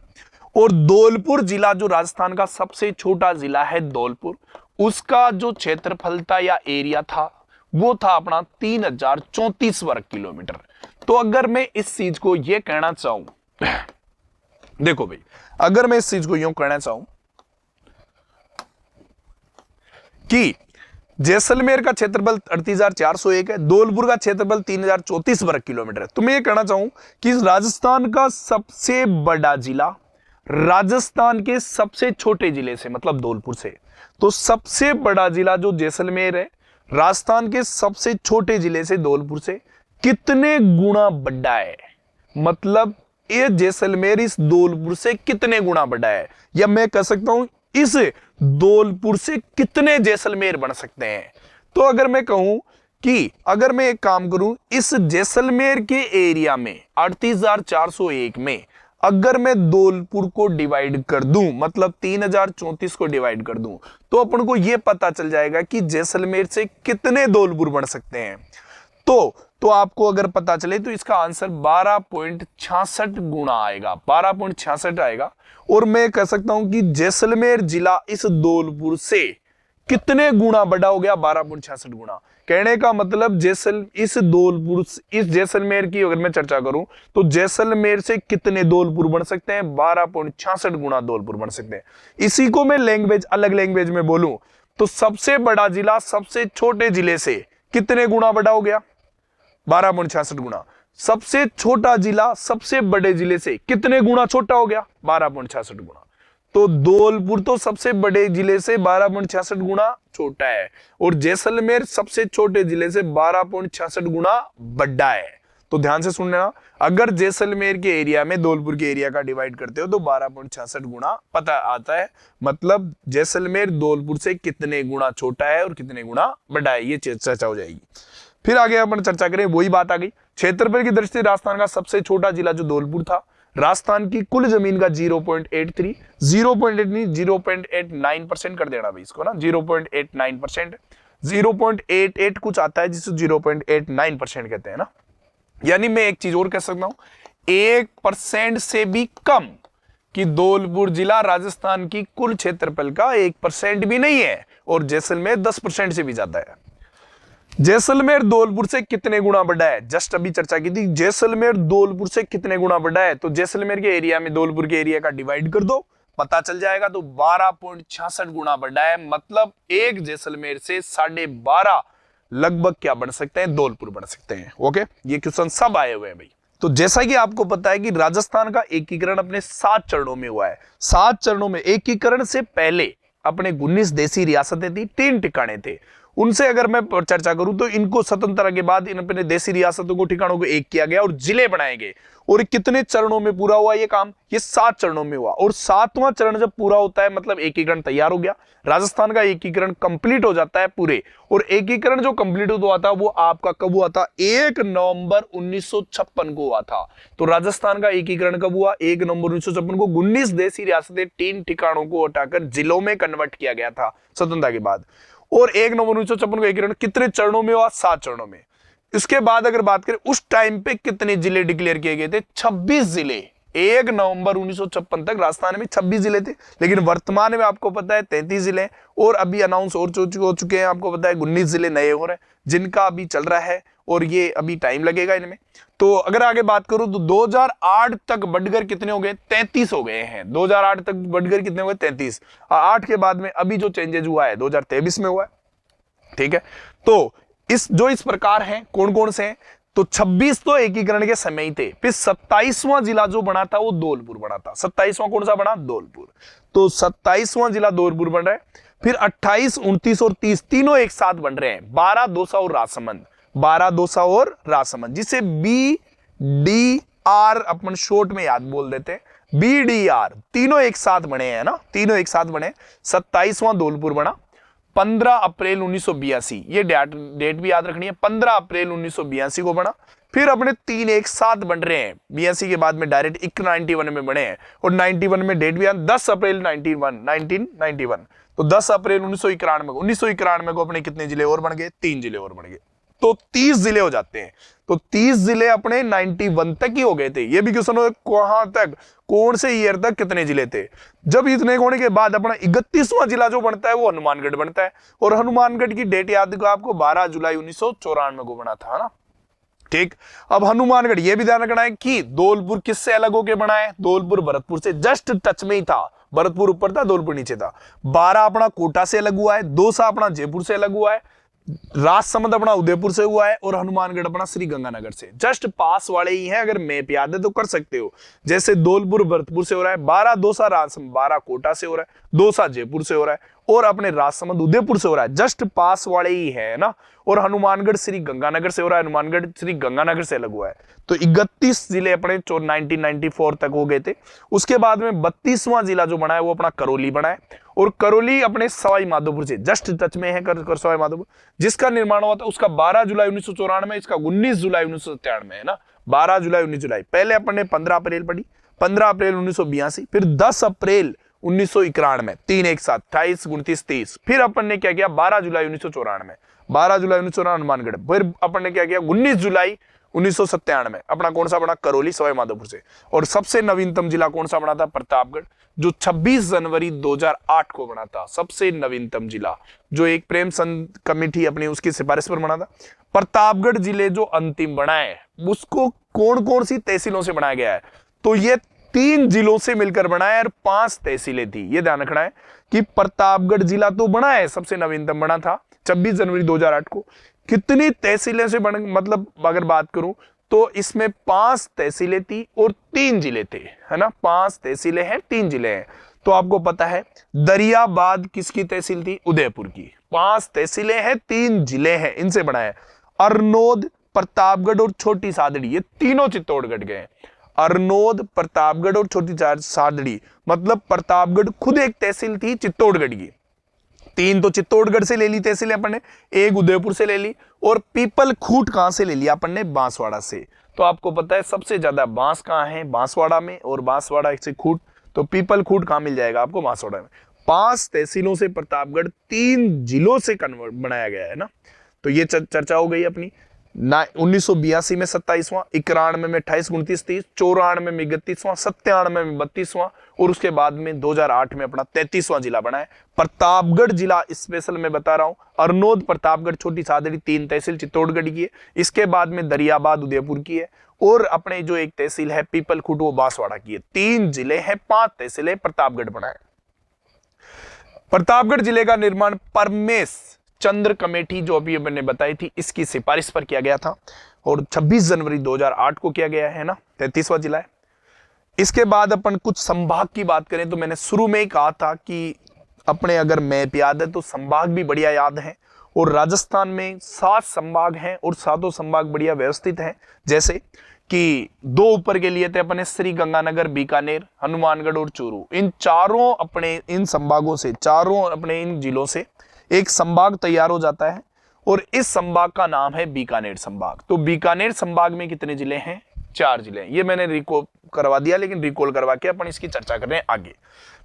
और धौलपुर जिला जो राजस्थान का सबसे छोटा जिला है धौलपुर, उसका जो क्षेत्रफल था या एरिया था वो था अपना 3034 वर्ग किलोमीटर। तो अगर मैं इस चीज को यह कहना चाहूं, देखो भाई, अगर मैं इस चीज को यूं कहना चाहूं कि जैसलमेर का क्षेत्रफल 38,401 है, धौलपुर का क्षेत्रफल 3034 वर्ग किलोमीटर है, तो मैं ये कहना चाहूं कि राजस्थान का सबसे बड़ा जिला राजस्थान के सबसे छोटे जिले से, मतलब धौलपुर से, तो सबसे बड़ा जिला जो जैसलमेर है, राजस्थान के सबसे छोटे जिले से, धौलपुर से कितने गुना बड़ा है। मतलब ये जैसलमेर इस धौलपुर से कितने गुना बड़ा है, या मैं कह सकता हूं इस धौलपुर से कितने जैसलमेर बन सकते हैं। तो अगर मैं कहूं कि अगर मैं एक काम करूं, इस जैसलमेर के एरिया में 38,401 में अगर मैं धौलपुर को डिवाइड कर दूं, मतलब 3034 को डिवाइड कर दूं, तो अपन को यह पता चल जाएगा कि जैसलमेर से कितने धौलपुर बन सकते हैं। तो आपको अगर पता चले तो इसका आंसर 12.66 गुना आएगा, 12.66 आएगा। और मैं कह सकता हूं कि जैसलमेर जिला इस धौलपुर से कितने गुना बड़ा हो गया, 12.66 गुना। कहने का मतलब इस जैसलमेर की अगर मैं चर्चा करूं तो जैसलमेर से कितने धौलपुर बन सकते हैं, 12.66 गुना धौलपुर बन सकते हैं। इसी को मैं अलग लैंग्वेज में बोलूं तो सबसे बड़ा जिला सबसे छोटे जिले से कितने गुना बड़ा हो गया, 12.66 गुना। सबसे छोटा जिला सबसे बड़े जिले से कितने गुना छोटा हो गया, 12.66 गुना। तो धौलपुर तो सबसे बड़े जिले से 12.66 गुना छोटा है और जैसलमेर सबसे छोटे जिले से 12.66 गुना बड़ा है। तो ध्यान से सुन लेना, अगर जैसलमेर के एरिया में धौलपुर के एरिया का डिवाइड करते हो तो 12.66 गुना पता आता है। मतलब जैसलमेर धौलपुर से कितने गुना छोटा है और कितने गुना बड़ा है, ये चर्चा हो जाएगी। फिर आगे अपन चर्चा करें, वही बात आ गई। क्षेत्रफल की दृष्टि से राजस्थान का सबसे छोटा जिला जो धौलपुर था, राजस्थान की कुल जमीन का 0.89% कर देना भाई इसको ना, 0.89%, 0.88 कुछ आता है जिसे 0.89% कहते हैं ना। यानी मैं एक चीज और कह सकता हूं, 1% से भी कम कि धौलपुर जिला राजस्थान की कुल क्षेत्रफल का 1% भी नहीं है और जैसलमेर 10% से भी ज्यादा है। जैसलमेर धौलपुर से कितने गुना बड़ा है, जस्ट अभी चर्चा की थी, जैसलमेर धौलपुर से कितने गुना बड़ा है। तो जैसलमेर के एरिया में धौलपुर के एरिया का डिवाइड कर दो, पता चल जाएगा। तो 12.66 गुना बढ़ा है, मतलब एक जैसलमेर से 12.5 लगभग क्या बन सकते हैं, धौलपुर बन सकते हैं। ओके, ये क्वेश्चन सब आए हुए हैं भाई। तो जैसा कि आपको पता है कि राजस्थान का एकीकरण अपने 7 चरणों में हुआ है। 7 चरणों में एकीकरण से पहले अपने 19 देसी रियासतें थी, 3 ठिकाने थे। उनसे अगर मैं चर्चा करूं तो इनको स्वतंत्रता के बाद इन अपने देसी रियासतों को, ठिकानों को एक किया गया और जिले बनाए गए। और कितने चरणों में पूरा हुआ ये काम, ये 7 चरणों में हुआ। और 7वां चरण जब पूरा होता है मतलब एकीकरण तैयार हो गया, राजस्थान का एकीकरण कंप्लीट हो जाता है पूरे। और एकीकरण जो कंप्लीट हुआ था वो आपका कब हुआ था, 1 नवंबर 1956 को हुआ था। तो राजस्थान का एकीकरण कब हुआ, 1 नवंबर 1956 को। 19 देसी रियासतें 3 ठिकानों को हटाकर जिलों में कन्वर्ट किया गया था स्वतंत्रता के बाद। और 1 नवंबर 1956 को एकीकरण कितने चरणों में हुआ, 7 चरणों में। इसके बाद अगर बात करें उस टाइम पे कितने जिले डिक्लेयर किए गए थे, 26 जिले। 1 नवंबर 1956 तक राजस्थान में 26 जिले थे, लेकिन वर्तमान में आपको पता है 33 जिले। और अभी अनाउंस हो चुके हैं, आपको पता है 19 जिले नए हो रहे हैं, जिनका अभी चल रहा है और ये अभी टाइम लगेगा इनमें। तो अगर आगे बात करूं तो 2008 तक बढ़कर कितने हो गए, 33 हो गए हैं। 2008 तक बढ़कर कितने हो गए, 33। 8 के बाद में अभी जो चेंजेस हुआ है 2023 में हुआ है, ठीक है। तो इस प्रकार हैं, कौन कौन से हैं, तो 26 तो एकीकरण के समय ही थे। फिर 27वां जिला जो बना था वो धौलपुर बना था। 27वां कौन सा बना, धौलपुर। तो 27वां जिला धौलपुर बन रहा है। फिर 28, 29 और 30 तीनों एक साथ बन रहे हैं, 12, दौसा और राजसमंद। 12, दौसा और राजसमंद, जिसे BDR अपन शॉर्ट में याद बोल देते हैं। BDR तीनों एक साथ बने हैं ना, तीनों एक साथ बने। 27वां धौलपुर बना 15 अप्रैल 1982, ये डेट भी याद रखनी है, 15 अप्रैल 1982 को बना। फिर अपने 3 एक साथ बन रहे हैं, 82 के बाद में डायरेक्ट 91 में बने हैं। और 91 में डेट भी याद, 10 अप्रैल 1991। तो 10 अप्रैल 1991 को अपने कितने जिले और बन गए, 3 जिले और बन गए। तो 30 जिले हो जाते हैं। तो 30 जिले अपने 91 तक ही हो गए थे। ये भी क्वेश्चन हो, कहां तक, कौन से ईयर तक कितने जिले थे। जब इतने होने के बाद अपना 31वां जिला जो बनता है वो हनुमानगढ़ बनता है। और हनुमानगढ़ की डेट याद को आपको 12 जुलाई 1994 को बना था ना, ठीक। अब हनुमानगढ़ ये भी ध्यान रखना है कि धौलपुर किससे अलग होकर बना है, धौलपुर भरतपुर से जस्ट टच में ही था। भरतपुर ऊपर था, धौलपुर नीचे था। 12 अपना कोटा से अलग हुआ है, 2 अपना जयपुर से अलग हुआ है, राजसमंद अपना उदयपुर से हुआ है, और हनुमानगढ़ अपना श्री गंगानगर से। जस्ट पास वाले ही हैं, अगर मैप याद है तो कर सकते हो। जैसे धौलपुर भरतपुर से हो रहा है, 12 दौसा राजसमंद, 12 कोटा से हो रहा है, 2 जयपुर से हो रहा है, और अपने राजसमंद उदयपुर से हो रहा है। जस्ट पास वाले ही है ना। और हनुमानगढ़ श्री गंगानगर से हो रहा है, हनुमानगढ़ श्री गंगानगर से अलग हुआ है। तो 31 जिले अपने 1994 तक हो गए थे। उसके बाद में 32वां जिला जो बना है वो अपना करौली बना है। और करौली अपने सवाई माधोपुर से जस्ट टच में है, कर सवाई माधोपुर, जिसका निर्माण हुआ था उसका 12 जुलाई 1994, इसका 19 जुलाई 1997 है ना। 12 जुलाई 19 जुलाई, पहले अपन ने 15 अप्रैल पढ़ी, 15 अप्रैल 1982, फिर 10 अप्रैल 1991, 3 एक साथ, 28, 29, 30। फिर अपन ने क्या किया, 12 जुलाई 1994, 12 जुलाई 1994 हनुमानगढ़। फिर अपन ने क्या किया, 19 जुलाई 1997 अपना कौन सा बना, करौली सवाई माधोपुर से। और सबसे नवीनतम जिला कौन सा बना था, प्रतापगढ़, जो 26 जनवरी 2008 को बना था। सबसे नवीनतम जिला, जो एक प्रेमचंद कमेटी अपनी उसकी सिफारिश पर बना था। प्रतापगढ़ जिले जो अंतिम बना है उसको कौन कौन सी तहसीलों से बनाया गया है, तो ये 3 जिलों से मिलकर बना है और 5 तहसीलें थी। ये ध्यान रखना है कि प्रतापगढ़ जिला तो बना है, सबसे नवीनतम बना था 26 जनवरी 2008 को। कितनी तहसीलें से बन, मतलब अगर बात करूं तो इसमें 5 तहसीलें थी और 3 जिले थे, है ना। 5 तहसीलें हैं, 3 जिले हैं। तो आपको पता है दरियाबाद किसकी तहसील थी, उदयपुर की। 5 तहसीलें हैं, 3 जिले हैं, इनसे बना है। अरनोद, प्रतापगढ़ और छोटी सादड़ी, ये तीनों चित्तौड़गढ़ के हैं। अरनोद, प्रतापगढ़ और छोटी सादड़ी, मतलब प्रतापगढ़ खुद एक तहसील थी चित्तौड़गढ़ की। 3 तो चित्तौड़गढ़ से ले ली तहसील अपन ने, 1 उदयपुर से ले ली, और पीपल खूट कहां से ले लिया अपन ने, बांसवाड़ा से। तो आपको पता है सबसे ज्यादा बांस कहां है, बांसवाड़ा में, और बांसवाड़ा से खूट, तो पीपल खूट कहां मिल जाएगा आपको, बांसवाड़ा में। 5 तहसीलों से प्रतापगढ़ 3 जिलों से कन्वर्ट बनाया गया है ना। तो ये चर्चा हो गई अपनी। 1982 में 27वां, 91 में 28, 29, 30, 94 में 31वां, 97 में 32वां और उसके बाद में 2008 में अपना 33वां जिला बना है। प्रतापगढ़ जिला स्पेशल में बता रहा हूं, अरनोद, प्रतापगढ़, छोटी सादड़ी 3 तहसील चित्तौड़गढ़ की है। इसके बाद में दरियाबाद उदयपुर की है और अपने जो एक तहसील है पीपल खुट वो बांसवाड़ा की है। 3 जिले हैं, 5 तहसीलें प्रतापगढ़ बना है। प्रतापगढ़ जिले का निर्माण परमेश चंद्र कमेटी जो अभी मैंने बताई थी इसकी सिफारिश पर किया गया था और 26 जनवरी 2008 को किया गया है ना, 33वां जिला है। इसके बाद अपन कुछ संभाग की बात करें तो मैंने शुरू में ही कहा था कि अपने अगर मैप याद है तो संभाग भी बढ़िया याद है और राजस्थान में 7 संभाग हैं और 7 संभाग बढ़िया व्यवस्थित हैं। जैसे कि 2 ऊपर के लिए थे अपने श्री गंगानगर, बीकानेर, हनुमानगढ़ और चूरू। इन चारों अपने इन संभागों से, चारों अपने इन जिलों से एक संभाग तैयार हो जाता है और इस संभाग का नाम है बीकानेर संभाग। तो बीकानेर संभाग में कितने जिले हैं? 4 जिले हैं। ये मैंने रिकॉल करवा दिया, लेकिन रिकॉल करवा के अपन इसकी चर्चा कर रहे हैं आगे।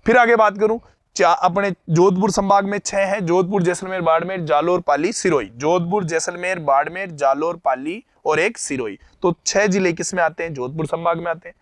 फिर आगे बात करूं, अपने जोधपुर संभाग में 6 हैं, जोधपुर, जैसलमेर, बाड़मेर, जालोर, पाली, सिरोही। जोधपुर, जैसलमेर, बाड़मेर, जालोर, पाली और एक सिरोही। तो 6 जिले किस में आते हैं? जोधपुर संभाग में आते हैं।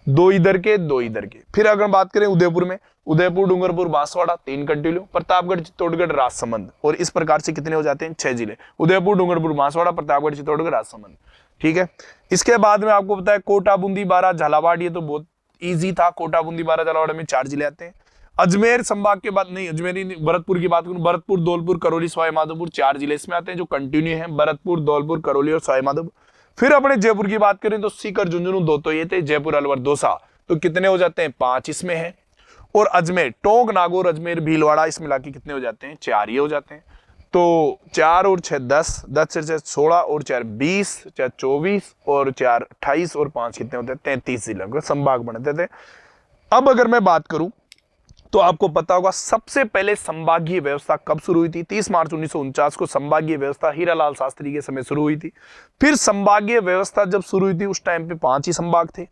2 इधर के, 2 इधर के। फिर अगर बात करें उदयपुर में, उदयपुर, डूंगरपुर, बांसवाड़ा 3 कंटिन्यू, प्रतापगढ़, चित्तौड़गढ़, राजसमंद और इस प्रकार से कितने हो जाते हैं? 6 जिले। उदयपुर, डूंगरपुर, बांसवाड़ा, प्रतापगढ़, चित्तौड़गढ़, राजसमंद। ठीक है। इसके बाद में आपको पता है कोटा, बूंदी, बारा, झालावाड़, ये तो बहुत ईजी था। कोटा, बूंदी, बारा, झालावाड़ में 4 जिले आते हैं। अजमेर संभाग के बाद नहीं, अजमेर, भरतपुर की बात करूं, भरतपुर, धौलपुर, करौली, सवाई माधोपुर 4 जिले इसमें आते हैं जो कंटिन्यू हैं, भरतपुर, धौलपुर, करौली और सवाई माधोपुर। फिर अपने जयपुर की बात करें तो सीकर, झुंझुनू 2 तो ये थे, जयपुर, अलवर, दौसा तो कितने हो जाते हैं? 5 इसमें है। और अजमेर, टोंक, नागौर, अजमेर, भीलवाड़ा इस मिला के कितने हो जाते हैं? 4 ये हो जाते हैं। तो 4 और 6 10, 10 से 16 और 4 20, 4 24 और 4 28 और 5 कितने होते हैं? 33 जिलों के संभाग बनते थे। अब अगर मैं बात करूं तो आपको पता होगा सबसे पहले संभागीय व्यवस्था कब शुरू हुई थी? 30 मार्च 1949 को संभागीय व्यवस्था हीरालाल शास्त्री के समय शुरू हुई थी। फिर संभागीय व्यवस्था जब शुरू हुई थी उस टाइम पे 5 ही संभाग थे।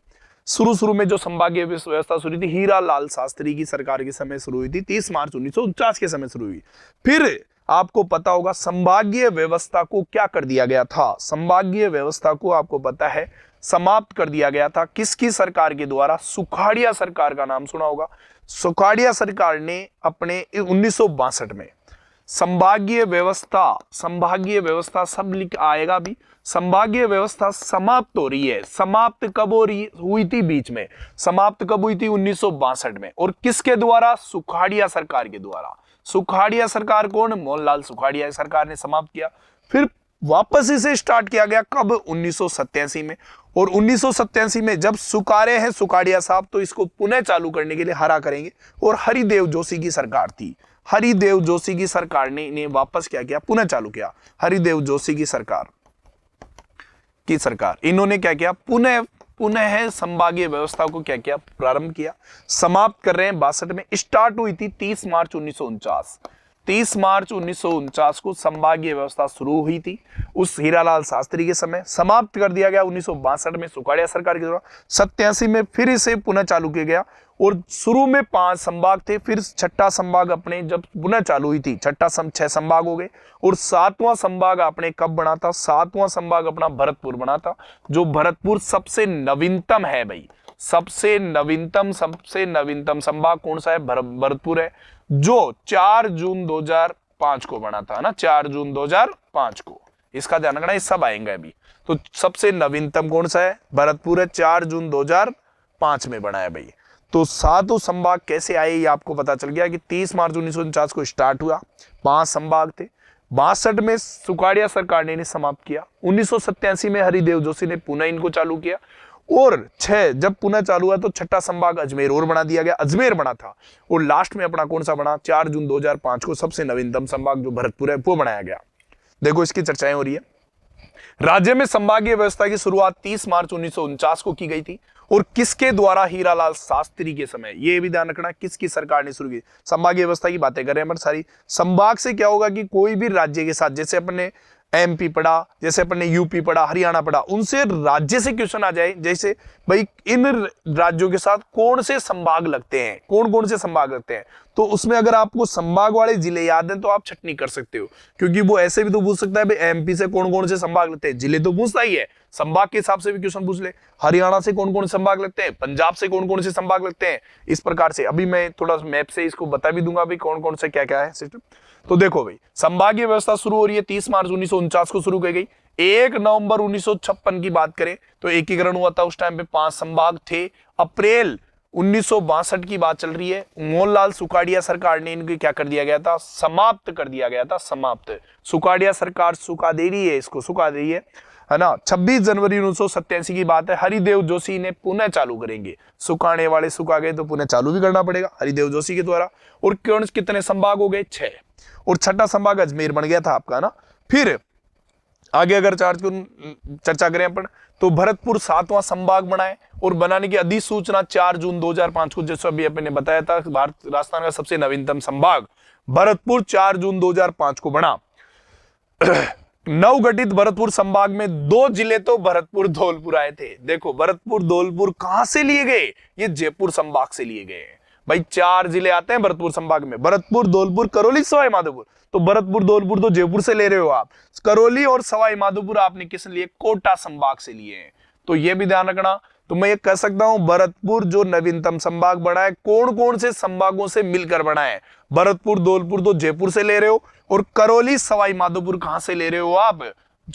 शुरू में जो संभागीय व्यवस्था शुरू हुई थी हीरालाल शास्त्री की सरकार के समय शुरू हुई थी, 30 मार्च 1949 के समय शुरू हुई। फिर आपको पता होगा संभागीय व्यवस्था को क्या कर दिया गया था? संभागीय व्यवस्था को आपको पता है समाप्त कर दिया गया था किसकी सरकार के द्वारा? सुखाड़िया सरकार का नाम सुना होगा। सुखाड़िया सरकार ने अपने 1962 में संभागीय व्यवस्था सब लिख आएगा भी, संभागीय व्यवस्था समाप्त हो रही है। समाप्त कब हो रही हुई थी? बीच में समाप्त कब हुई थी? 1962 में। और किसके द्वारा? सुखाड़िया सरकार के द्वारा। सुखाड़िया सरकार कौन? मोहनलाल सुखाड़िया सरकार ने समाप्त किया। फिर वापस इसे स्टार्ट किया गया कब? 1987 में। और 1987 में जब सुकारे हैं सुखाड़िया साहब तो इसको पुनः चालू करने के लिए हरा करेंगे। और हरिदेव जोशी की सरकार थी, हरिदेव जोशी की सरकार ने इन्हें वापस क्या किया? पुनः चालू किया। हरिदेव जोशी की सरकार इन्होंने क्या किया? पुनः संभागीय व्यवस्था को क्या किया? प्रारंभ किया। समाप्त कर रहे हैं 62 में। स्टार्ट हुई थी 30 मार्च 1949। 30 मार्च 1949 को संभागीय व्यवस्था शुरू हुई थी उस हीरालाल शास्त्री के समय। समाप्त कर दिया गया 1962 में सुखाड़िया सरकार के द्वारा। 87 में फिर इसे पुनः चालू किया गया और शुरू में 5 संभाग थे। फिर 6ठा संभाग अपने जब पुनः चालू हुई थी 6 संभाग हो गए। और 7वां संभाग आपने कब बना था? 7वां संभाग अपना भरतपुर बना था, जो भरतपुर सबसे नवीनतम है भाई। सबसे नवीनतम संभाग कौन सा है? भरतपुर है, जो 4 जून 2005 को बना था ना, 4 जून 2005 को। इसका ध्यान रखना, ये सब आएंगे अभी। तो सबसे नवीनतम कौन सा है? भरतपुर है, 4 जून 2005 में बना है भाई। तो 7 संभाग कैसे आए ये आपको पता चल गया कि 30 मार्च 1949 को स्टार्ट हुआ, 5 संभाग थे। 62 में सुखाड़िया सरकार ने इन्हें समाप्त किया। 1987 में हरिदेव जोशी ने पुनः इनको चालू किया। और 6 जब पुनः चालू हुआ तो 6ठा संभाग अजमेर और बना दिया गया, अजमेर बना था। और लास्ट में अपना कौन सा बना? 4 जून 2005 को सबसे नवीनतम संभाग जो भरतपुर है वो बनाया गया। देखो इसकी चर्चाएं हो रही है। राज्य में संभागीय व्यवस्था की शुरुआत 30 मार्च 1949 को की गई थी। और किसके द्वारा? हीरालाल शास्त्री के समय। ये भी ध्यान रखना, किसकी सरकार ने शुरू की? संभागीय व्यवस्था की बातें कर रहे हैं सारी। संभाग से क्या होगा कि कोई भी राज्य के साथ, जैसे अपने एमपी पढ़ा, जैसे अपन ने यूपी पढ़ा, हरियाणा पढ़ा, उनसे राज्य से क्वेश्चन आ जाए, जैसे भाई इन राज्यों के साथ कौन से संभाग लगते हैं, कौन कौन से संभाग लगते हैं, तो उसमें अगर आपको संभाग वाले जिले याद हैं तो आप छटनी कर सकते हो, क्योंकि वो ऐसे भी तो पूछ सकता है भाई एमपी से कौन कौन से संभाग लगते हैं, जिले तो पूछता ही है, संभाग के हिसाब से भी क्वेश्चन पूछ ले, हरियाणा से कौन कौन से संभाग लगते हैं, पंजाब से कौन कौन से संभाग लगते हैं, इस प्रकार से। अभी मैं थोड़ा मैप से इसको बता भी दूंगा भाई कौन कौन से क्या क्या है सिस्टम। तो देखो भाई, संभागीय व्यवस्था शुरू हो रही है 30 मार्च 1949 को शुरू की गई। 1 नवंबर 1956 की बात करें तो एकीकरण हुआ था, उस टाइम पे 5 संभाग थे। अप्रैल 1962 की बात चल रही है, मोहनलाल सुखाड़िया सरकार ने इनके क्या कर दिया गया था, समाप्त कर दिया गया था, समाप्त। सुखाड़िया सरकार सुखा दे रही है, इसको सुखा दे रही है ना। 26 जनवरी 1987 की बात है, हरिदेव जोशी ने पुनः चालू करेंगे, सुखाने वाले सुखा गए तो पुनः चालू भी करना पड़ेगा हरिदेव जोशी के द्वारा। और कौन कितने संभाग हो गए, 6, और छठा संभाग अजमेर बन गया था आपका ना। फिर आगे अगर चर्चा करें अपन तो भरतपुर 7वां संभाग बनाए, और बनाने की अधिसूचना 4 जून 2005 को, जैसा अभी अपन ने बताया था, भारत राजस्थान का सबसे नवीनतम संभाग भरतपुर 4 जून 2005 को बना। नवगठित भरतपुर संभाग में 2 जिले तो भरतपुर धौलपुर आए थे। देखो भरतपुर धौलपुर कहां से लिए गए, ये जयपुर संभाग से लिए गए भाई। 4 जिले आते हैं भरतपुर संभाग में, भरतपुर, धौलपुर, करौली, सवाई माधोपुर। तो भरतपुर धौलपुर तो जयपुर से ले रहे हो आप, करौली और सवाई माधोपुर आपने किस लिए, कोटा संभाग से लिए हैं। तो ये भी ध्यान रखना। तो मैं ये कह सकता हूं भरतपुर जो नवीनतम संभाग बना है, कौन कौन से संभागों से मिलकर बना है, भरतपुर धौलपुर तो जयपुर से ले रहे हो, और करौली सवाई माधोपुर कहां से ले रहे हो आप,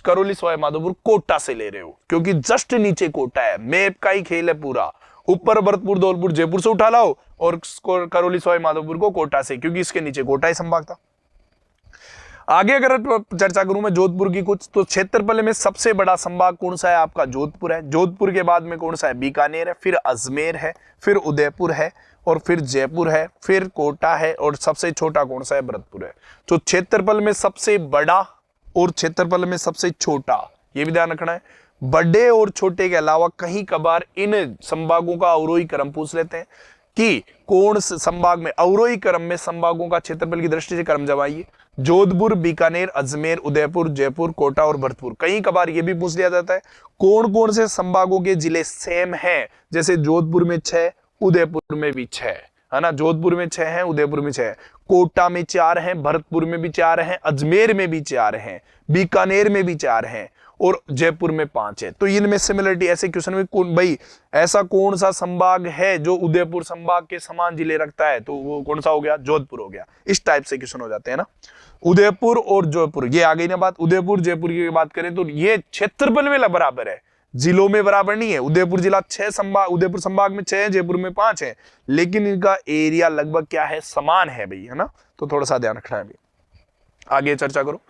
करौली सवाई माधोपुर कोटा से ले रहे हो, क्योंकि जस्ट नीचे कोटा है, मैप का ही खेल है पूरा। ऊपर भरतपुर धौलपुर जयपुर से उठा लाओ और करौली सवाई माधोपुर को कोटा से, क्योंकि इसके नीचे कोटा ही संभाग था। आगे अगर चर्चा करूं मैं जोधपुर की कुछ, तो क्षेत्रफल में सबसे बड़ा संभाग कौन सा है आपका, जोधपुर है। जोधपुर के बाद में कौन सा है, बीकानेर है, फिर अजमेर है, फिर उदयपुर है, और फिर जयपुर है, फिर कोटा है, और सबसे छोटा कौन सा है, भरतपुर है। तो क्षेत्रफल में सबसे बड़ा और क्षेत्रफल में सबसे छोटा, ये भी ध्यान रखना है। बड़े और छोटे के अलावा कहीं कभार इन संभागों का अवरोही क्रम पूछ लेते हैं कि कौन से संभाग में, अवरोही क्रम में संभागों का क्षेत्रफल की दृष्टि से क्रम जमाइए। जोधपुर, बीकानेर, अजमेर, उदयपुर, जयपुर, कोटा और भरतपुर। कहीं कभार यह भी पूछ लिया जाता है कौन कौन से संभागों के जिले सेम हैं, जैसे जोधपुर में 6, उदयपुर में भी 6 है ना, जोधपुर में 6 हैं, उदयपुर में 6 है, कोटा में 4 हैं, भरतपुर में भी 4 हैं, अजमेर में भी 4 हैं, बीकानेर में भी 4 हैं, और जयपुर में 5 है। तो इनमें सिमिलरिटी, ऐसे क्वेश्चन में कौन भाई ऐसा कौन सा संभाग है जो उदयपुर संभाग के समान जिले रखता है, तो वो कौन सा हो गया, जोधपुर हो गया। इस टाइप से क्वेश्चन हो जाते हैं ना। उदयपुर और जयपुर, ये आ गई ना बात। उदयपुर जयपुर की बात करें तो ये क्षेत्रफल में बराबर है, जिलों में बराबर नहीं है। उदयपुर जिला 6 संभाग, उदयपुर संभाग में 6 है, जयपुर में 5 है, लेकिन इनका एरिया लगभग क्या है, समान है भाई, है ना। तो थोड़ा सा ध्यान रखना है। आगे चर्चा करो।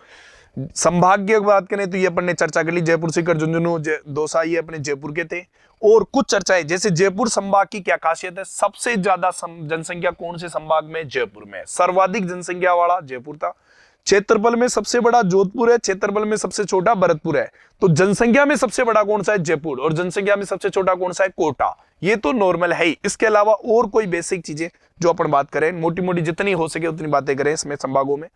संभाग की बात करें तो ये अपन ने चर्चा कर ली, जयपुर, सीकर, झुंझुनू, दौसा, ये अपने जयपुर के थे। और कुछ चर्चाएं, जैसे जयपुर संभाग की क्या खासियत है, सबसे ज्यादा जनसंख्या कौन से संभाग में, जयपुर में। सर्वाधिक जनसंख्या वाला जयपुर था। क्षेत्रफल में सबसे बड़ा जोधपुर है, क्षेत्रफल में सबसे छोटा भरतपुर है। तो जनसंख्या में सबसे बड़ा कौन सा है, जयपुर, और जनसंख्या में सबसे छोटा कौन सा है, कोटा। ये तो नॉर्मल है ही। इसके अलावा और कोई बेसिक चीजें जो अपन बात करें, मोटी मोटी जितनी हो सके उतनी बातें करें इसमें संभागों में,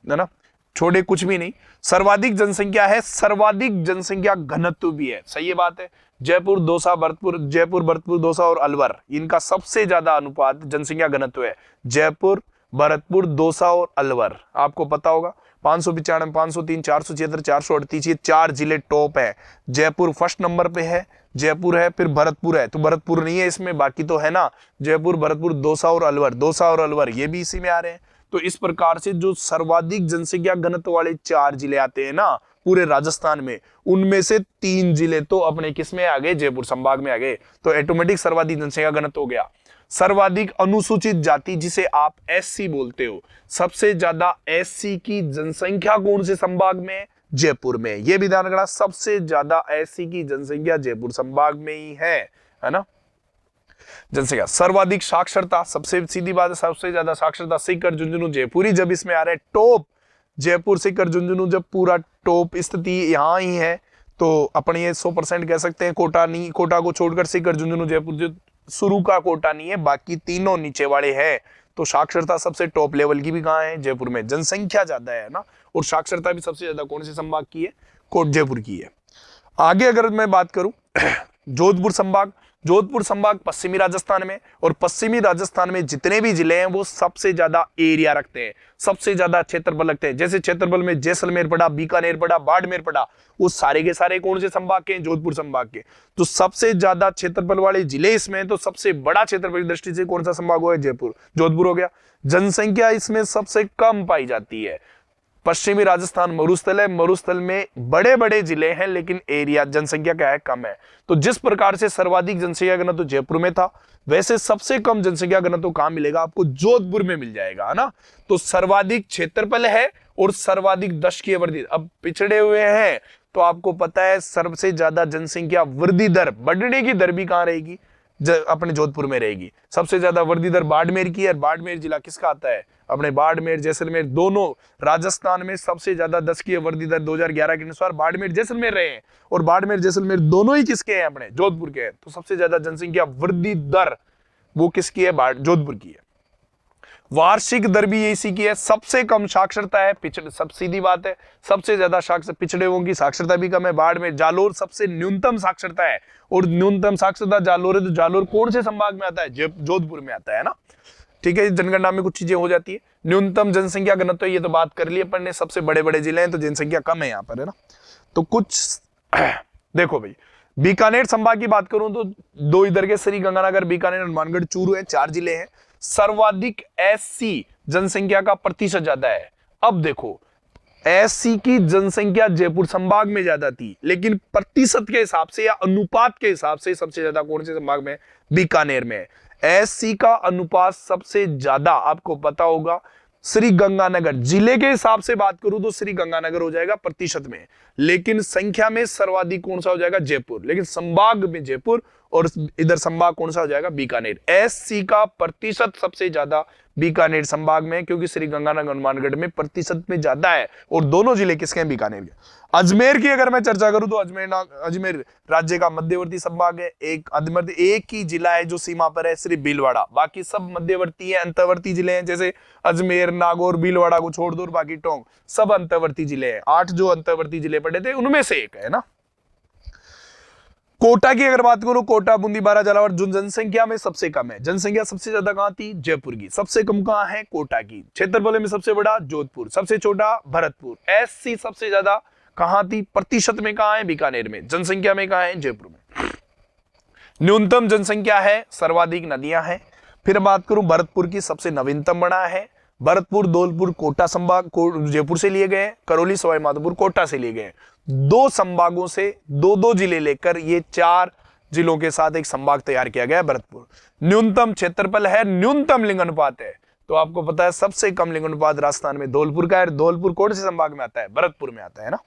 है ना, छोड़े कुछ भी नहीं। सर्वाधिक जनसंख्या है, सर्वाधिक जनसंख्या घनत्व भी है, सही है बात है। जयपुर, दौसा, भरतपुर, जयपुर, भरतपुर, दौसा और अलवर, इनका सबसे ज्यादा अनुपात जनसंख्या घनत्व है। जयपुर, भरतपुर, दौसा और अलवर, आपको पता होगा 595, 503, 476, 438, ये 4 जिले टॉप है। जयपुर फर्स्ट नंबर पे है, जयपुर है, फिर भरतपुर है, तो भरतपुर नहीं है इसमें, बाकी तो है ना, जयपुर, भरतपुर, दौसा और अलवर, दौसा और अलवर ये भी इसी में आ रहे हैं। तो इस प्रकार से जो सर्वाधिक जनसंख्या घनत्व वाले 4 जिले आते हैं ना पूरे राजस्थान में, उनमें से 3 जिले तो अपने किस में आ गए, जयपुर संभाग में आ गए। तो ऑटोमेटिक सर्वाधिक जनसंख्या घनत्व हो गया। सर्वाधिक अनुसूचित जाति, जिसे आप एससी बोलते हो, सबसे ज्यादा एससी की जनसंख्या कौन से संभाग में, जयपुर में। यह भी ध्यान रखना, सबसे ज्यादा एससी की जनसंख्या जयपुर संभाग में ही है ना। जनसंख्या, सर्वाधिक साक्षरता, सबसे सीधी बात है, सबसे ज्यादा साक्षरता सीकर, झुंझुनू, जयपुर ही जब इसमें आ रहे हैं टॉप, जयपुर, सीकर, झुंझुनू जब पूरा टॉप स्थिति यहां ही है, तो अपन ये 100% कह सकते हैं। कोटा नहीं, कोटा को छोड़कर सीकर, झुंझुनू, जयपुर जो शुरू का कोटा नहीं है, बाकी तीनों नीचे वाले हैं। तो साक्षरता सबसे टॉप लेवल की भी कहां है, जयपुर में। जनसंख्या ज्यादा है ना, और साक्षरता भी सबसे ज्यादा कौन से संभाग की है? जयपुर की है। आगे अगर मैं बात करूं जोधपुर संभाग, जोधपुर संभाग पश्चिमी राजस्थान में, और पश्चिमी राजस्थान में जितने भी जिले हैं वो सबसे ज्यादा एरिया रखते हैं, सबसे ज्यादा क्षेत्रफल रखते हैं। जैसे क्षेत्रफल में जैसलमेर पड़ा, बीकानेर पड़ा, बाड़मेर पड़ा, वो सारे के सारे कौन से संभाग के हैं? जोधपुर संभाग के। तो सबसे ज्यादा क्षेत्रफल वाले जिले इसमें, तो सबसे बड़ा क्षेत्रफल की दृष्टि से कौन सा संभाग हो? जयपुर, जोधपुर हो गया। जनसंख्या इसमें सबसे कम पाई जाती है। पश्चिमी राजस्थान मरुस्थल है, मरुस्थल में बड़े बड़े जिले हैं लेकिन एरिया जनसंख्या क्या है? कम है। तो जिस प्रकार से सर्वाधिक जनसंख्या घनत्व तो जयपुर में था, वैसे सबसे कम जनसंख्या घनत्व तो कहां मिलेगा आपको? जोधपुर में मिल जाएगा, है ना। तो सर्वाधिक क्षेत्रफल है और सर्वाधिक दशकीय वृद्धि। अब पिछड़े हुए हैं तो आपको पता है सबसे ज्यादा जनसंख्या वृद्धि दर, बढ़ने की दर भी कहां रहेगी? अपने जोधपुर में रहेगी। सबसे ज्यादा वृद्धि दर बाड़मेर की है। बाड़मेर जिला किसका आता है? अपने बाड़मेर जैसलमेर, दोनों राजस्थान में सबसे ज्यादा दशकीय वृद्धि दर 2011 के अनुसार बाड़मेर जैसलमेर रहे हैं, और बाड़मेर जैसलमेर दोनों ही किसके हैं? अपने जोधपुर के हैं। तो सबसे ज्यादा जनसंख्या वृद्धि दर वो किसकी है? जोधपुर की है। वार्षिक दर भी इसी की है। सबसे कम साक्षरता है, पिछड़े, सब सीधी बात है, सबसे ज्यादा पिछड़े हुओं की साक्षरता भी कम है। बाड़मेर, जालोर सबसे न्यूनतम साक्षरता है, और न्यूनतम साक्षरता जालोर है। तो जालोर कौन से संभाग में आता है? जोधपुर में आता है ना। ठीक है, जनगणना में कुछ चीजें हो जाती है। न्यूनतम जनसंख्या घनत्व ये तो बात कर ली अपन ने, सबसे बड़े बड़े जिले हैं तो जनसंख्या कम है यहाँ पर, है ना। तो कुछ देखो भाई, बीकानेर संभाग की बात करूं तो दो इधर के श्री गंगानगर, बीकानेर, हनुमानगढ़, चूरू है, 4 जिले हैं। सर्वाधिक एससी जनसंख्या का प्रतिशत ज्यादा है। अब देखो, एससी की जनसंख्या जयपुर संभाग में ज्यादा थी, लेकिन प्रतिशत के हिसाब से या अनुपात के हिसाब से सबसे ज्यादा कौन से संभाग में? बीकानेर में। एससी का अनुपात सबसे ज्यादा आपको पता होगा श्री गंगानगर, जिले के हिसाब से बात करूं तो श्री गंगानगर हो जाएगा प्रतिशत में, लेकिन संख्या में सर्वाधिक कौन सा हो जाएगा? जयपुर। लेकिन संभाग में जयपुर, और इधर संभाग कौन सा हो जाएगा? बीकानेर। एससी का प्रतिशत सबसे ज्यादा बीकानेर संभाग में, क्योंकि श्री गंगानगर हनुमानगढ़ में प्रतिशत में ज्यादा है, और दोनों जिले किसके हैं? बीकानेर के। अजमेर की अगर मैं चर्चा करूं तो अजमेर राज्य का मध्यवर्ती संभाग है। एक ही जिला है जो सीमा पर है, श्री भीलवाड़ा। बाकी सब मध्यवर्ती है, अंतर्वर्ती जिले हैं। जैसे अजमेर, नागौर, भीलवाड़ा को छोड़ दो, बाकी टोंक सब अंतर्वर्ती जिले हैं। 8 जो अंतर्वर्ती जिले पड़े थे उनमें से एक है ना। कोटा की अगर बात करूं, कोटा, बूंदी, बारा, झालावाड़ जो जनसंख्या में सबसे कम है। जनसंख्या सबसे ज्यादा कहां थी? जयपुर की। सबसे कम कहां है? कोटा की। क्षेत्रफल में सबसे बड़ा जोधपुर, सबसे छोटा भरतपुर। एससी सबसे ज्यादा कहां थी? प्रतिशत में कहां है? बीकानेर में। जनसंख्या में कहां है? जयपुर में। न्यूनतम जनसंख्या है, सर्वाधिक नदियां हैं। फिर बात करूं भरतपुर की, सबसे नवीनतम बड़ा है। भरतपुर, धौलपुर, कोटा संभाग जयपुर से लिए गए, करौली, सवाई माधोपुर कोटा से लिए गए। 2 संभागों से 2-2 जिले लेकर ये 4 जिलों के साथ एक संभाग तैयार किया गया है भरतपुर। न्यूनतम क्षेत्रफल है, न्यूनतम लिंग अनुपात है। तो आपको पता है सबसे कम लिंग अनुपात राजस्थान में धौलपुर का है। धौलपुर कौन से संभाग में आता है? भरतपुर में आता है ना।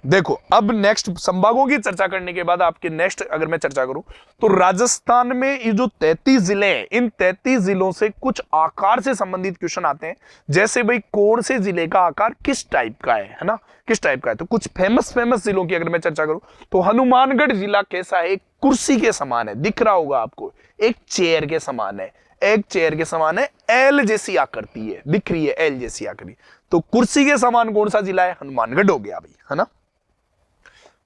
देखो, अब नेक्स्ट संभागों की चर्चा करने के बाद आपके नेक्स्ट अगर मैं चर्चा करूं तो राजस्थान में ये जो 33 जिले हैं, इन 33 जिलों से कुछ आकार से संबंधित क्वेश्चन आते हैं। जैसे भाई कौन से जिले का आकार किस टाइप का है ना, किस टाइप का है। तो कुछ फेमस जिलों की अगर मैं चर्चा करूं तो हनुमानगढ़ जिला कैसा है? एक कुर्सी के समान है, दिख रहा होगा आपको, एक चेयर के समान है, एक चेयर के समान है, एल जैसी आकृति है, दिख रही है एल जैसी आकृति। तो कुर्सी के समान कौन सा जिला है? हनुमानगढ़ हो गया भाई, है ना।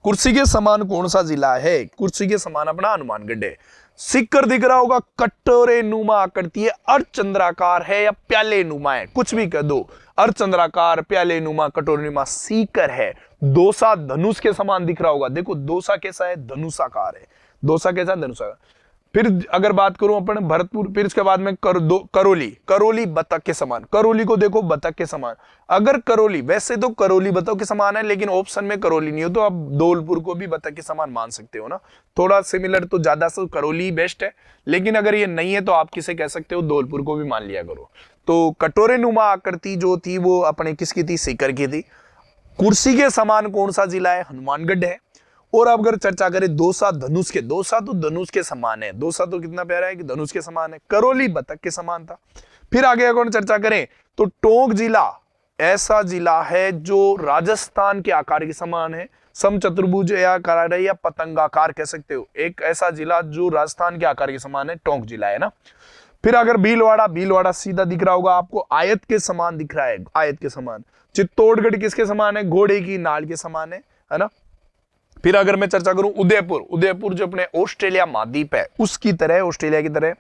कुर्सी के समान कौन सा जिला है? कुर्सी के समान अपना हनुमानगढ़ है। सिक्कर दिख रहा होगा, कटोरे नुमा आकृति है, अर्धचंद्राकार है या प्याले नुमा है, कुछ भी कह दो। अर्धचंद्राकार, प्याले नुमा, कटोरे नुमा, सीकर है। दोसा धनुष के समान दिख रहा होगा, देखो दोसा कैसा है? धनुषाकार है। दोसा कैसा है? धनुषाकार। फिर अगर बात करूं अपन भरतपुर, फिर इसके बाद में करौली बतख के समान। करौली को देखो बतख के समान। अगर करौली, वैसे तो करौली बतख के समान है, लेकिन ऑप्शन में करौली नहीं हो तो आप धौलपुर को भी बतख के समान मान सकते हो ना। थोड़ा सिमिलर तो ज्यादा से करौली बेस्ट है, लेकिन अगर ये नहीं है तो आप किसे कह सकते हो? धौलपुर को भी मान लिया करो। तो कटोरे नुमा आकृति जो थी वो अपने किसकी थी? सीकर की थी। कुर्सी के समान कौन सा जिला है? हनुमानगढ़ है। और अब अगर चर्चा करें दोसा धनुष के, दोसा तो धनुष के समान है, दोसा तो कितना प्यारा है कि धनुष के समान है। करौली बतख के समान था। फिर आगे अगर चर्चा करें तो टोंक जिला ऐसा जिला है जो राजस्थान के आकार के समान है, समचतुर्भुज या या पतंगाकार कह सकते हो। एक ऐसा जिला जो राजस्थान के आकार के समान है, टोंक जिला है ना। फिर अगर भीलवाड़ा, भीलवाड़ा सीधा दिख रहा होगा आपको, आयत के समान दिख रहा है, आयत के समान। चित्तौड़गढ़ किसके समान है? घोड़े की नाल के समान है ना। फिर अगर मैं चर्चा करूं उदयपुर, उदयपुर जो अपने ऑस्ट्रेलिया महाद्वीप है उसकी तरह, ऑस्ट्रेलिया की तरह।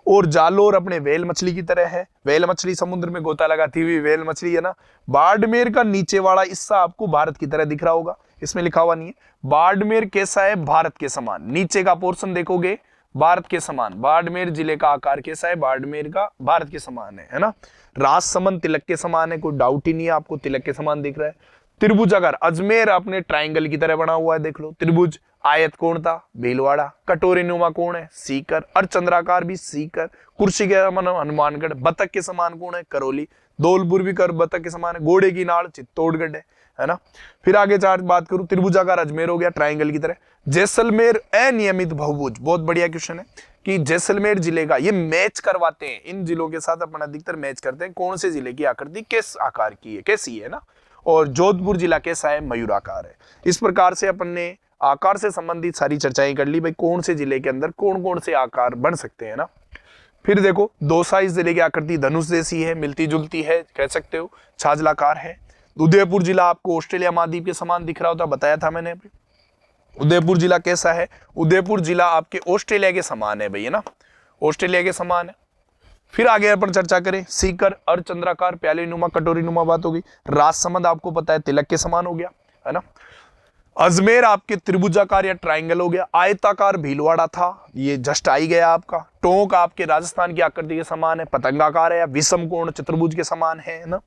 और जालोर अपने वेल मछली की तरह है, वेल मछली समुद्र में गोता लगाती हुई वेल मछली है ना। बाड़मेर का नीचे वाला हिस्सा आपको भारत की तरह दिख रहा होगा, इसमें लिखा हुआ नहीं है। बाड़मेर कैसा है? भारत के समान। नीचे का पोर्शन देखोगे भारत के समान। बाड़मेर जिले का आकार कैसा है? बाड़मेर का भारत के समान है ना। राजसमंद तिलक के समान है, कोई डाउट ही नहीं है, आपको तिलक के समान दिख रहा है। त्रिभुजाकार, अजमेर अपने ट्रायंगल की तरह बना हुआ है, देख लो। त्रिभुज, आयत कौन था? भीलवाड़ा। कटोरी नुमा कौन है? सीकर। अर्धचंद्राकार भी सीकर। कुर्सी के समान हनुमानगढ़। बतख के समान कौन है? करौली। धौलपुर भी कर बतख के समान है। घोड़े की नाड़ चित्तौड़गढ़ है ना। फिर आगे चार बात करूं, त्रिभुजाकार अजमेर हो गया ट्रायंगल की तरह। जैसलमेर अनियमित बहुभुज, बहुत बढ़िया क्वेश्चन है कि जैसलमेर जिले का, ये मैच करवाते हैं इन जिलों के साथ, अपन अधिकतर मैच करते हैं कौन से जिले की आकृति किस आकार की है, कैसी है ना। और जोधपुर जिला कैसा है? मयूराकार है। इस प्रकार से अपन ने आकार से संबंधित सारी चर्चाएं कर ली, भाई कौन से जिले के अंदर कौन कौन से आकार बन सकते हैं ना। फिर देखो दौसा इस जिले की आकृति धनुष जैसी है, मिलती जुलती है, कह सकते हो, छाजलाकार है। उदयपुर जिला आपको ऑस्ट्रेलिया महाद्वीप के समान दिख रहा होता, बताया था मैंने। उदयपुर जिला कैसा है? उदयपुर जिला आपके ऑस्ट्रेलिया के समान है भैया ना, ऑस्ट्रेलिया के समान है। फिर आगे अपन चर्चा करें, सीकर, अर्धचंद्राकार, प्याली नुमा, कटोरी नुमा बात हो गई। राजसमंद आपको पता है तिलक के समान हो गया है ना। अजमेर आपके त्रिभुजाकार या ट्रायंगल हो गया। आयताकार भीलवाड़ा था, ये जस्ट आई गया आपका। टोंक आपके राजस्थान की आकृति के समान है, पतंगाकार है या विषम कोण चतुर्भुज के समान है ना।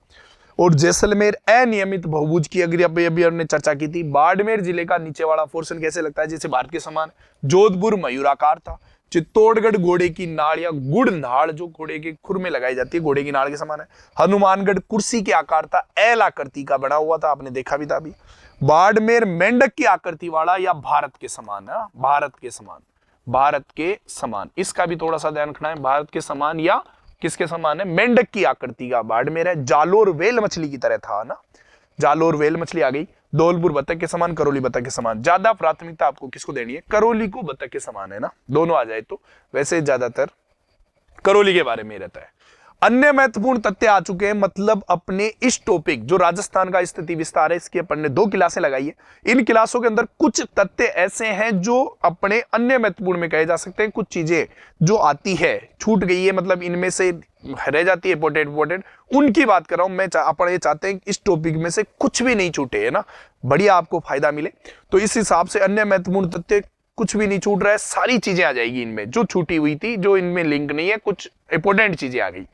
और जैसलमेर अनियमित बहुभुज की अभी हमने चर्चा की थी। बाड़मेर जिले का नीचे वाला पोर्शन कैसे लगता है? जैसे भारत के समान। जोधपुर मयूराकार था। चित्तौड़गढ़ घोड़े की नाड़ या गुड़ नाड़ जो घोड़े के खुर में लगाई जाती है, घोड़े की नाड़ के समान है। हनुमानगढ़ कुर्सी के आकार था, एल आकृति का बना हुआ था, आपने देखा भी था अभी। बाड़मेर मेंढक की आकृति वाला या भारत के समान है, भारत के समान, भारत के समान, इसका भी थोड़ा सा ध्यान रखना है। भारत के समान या किसके समान है? मेंढक की आकृति का बाड़मेर है। जालोर वेल मछली की तरह था ना, जालोर वेल मछली आ गई। धौलपुर बतख के समान, करौली बतख के समान। ज्यादा प्राथमिकता आपको किसको देनी है? करौली को बतख के समान है ना, दोनों आ जाए तो। वैसे ज्यादातर करौली के बारे में रहता है। अन्य महत्वपूर्ण तथ्य आ चुके हैं, मतलब अपने इस टॉपिक जो राजस्थान का स्थिति विस्तार है, इसकी अपन ने 2 क्लासें लगाई है। इन क्लासों के अंदर कुछ तथ्य ऐसे हैं जो अपने अन्य महत्वपूर्ण में कहे जा सकते हैं। कुछ चीजें जो आती है छूट गई है, मतलब इनमें से रह जाती है इंपोर्टेंट, उनकी बात कर रहा हूं मैं। अपन ये चाहते हैं इस टॉपिक में से कुछ भी नहीं छूटे, है ना, बढ़िया आपको फायदा मिले। तो इस हिसाब से अन्य महत्वपूर्ण तथ्य कुछ भी नहीं छूट रहा है, सारी चीजें आ जाएगी इनमें जो छूटी हुई थी, जो इनमें लिंक नहीं है, कुछ इंपोर्टेंट चीजें आ गई।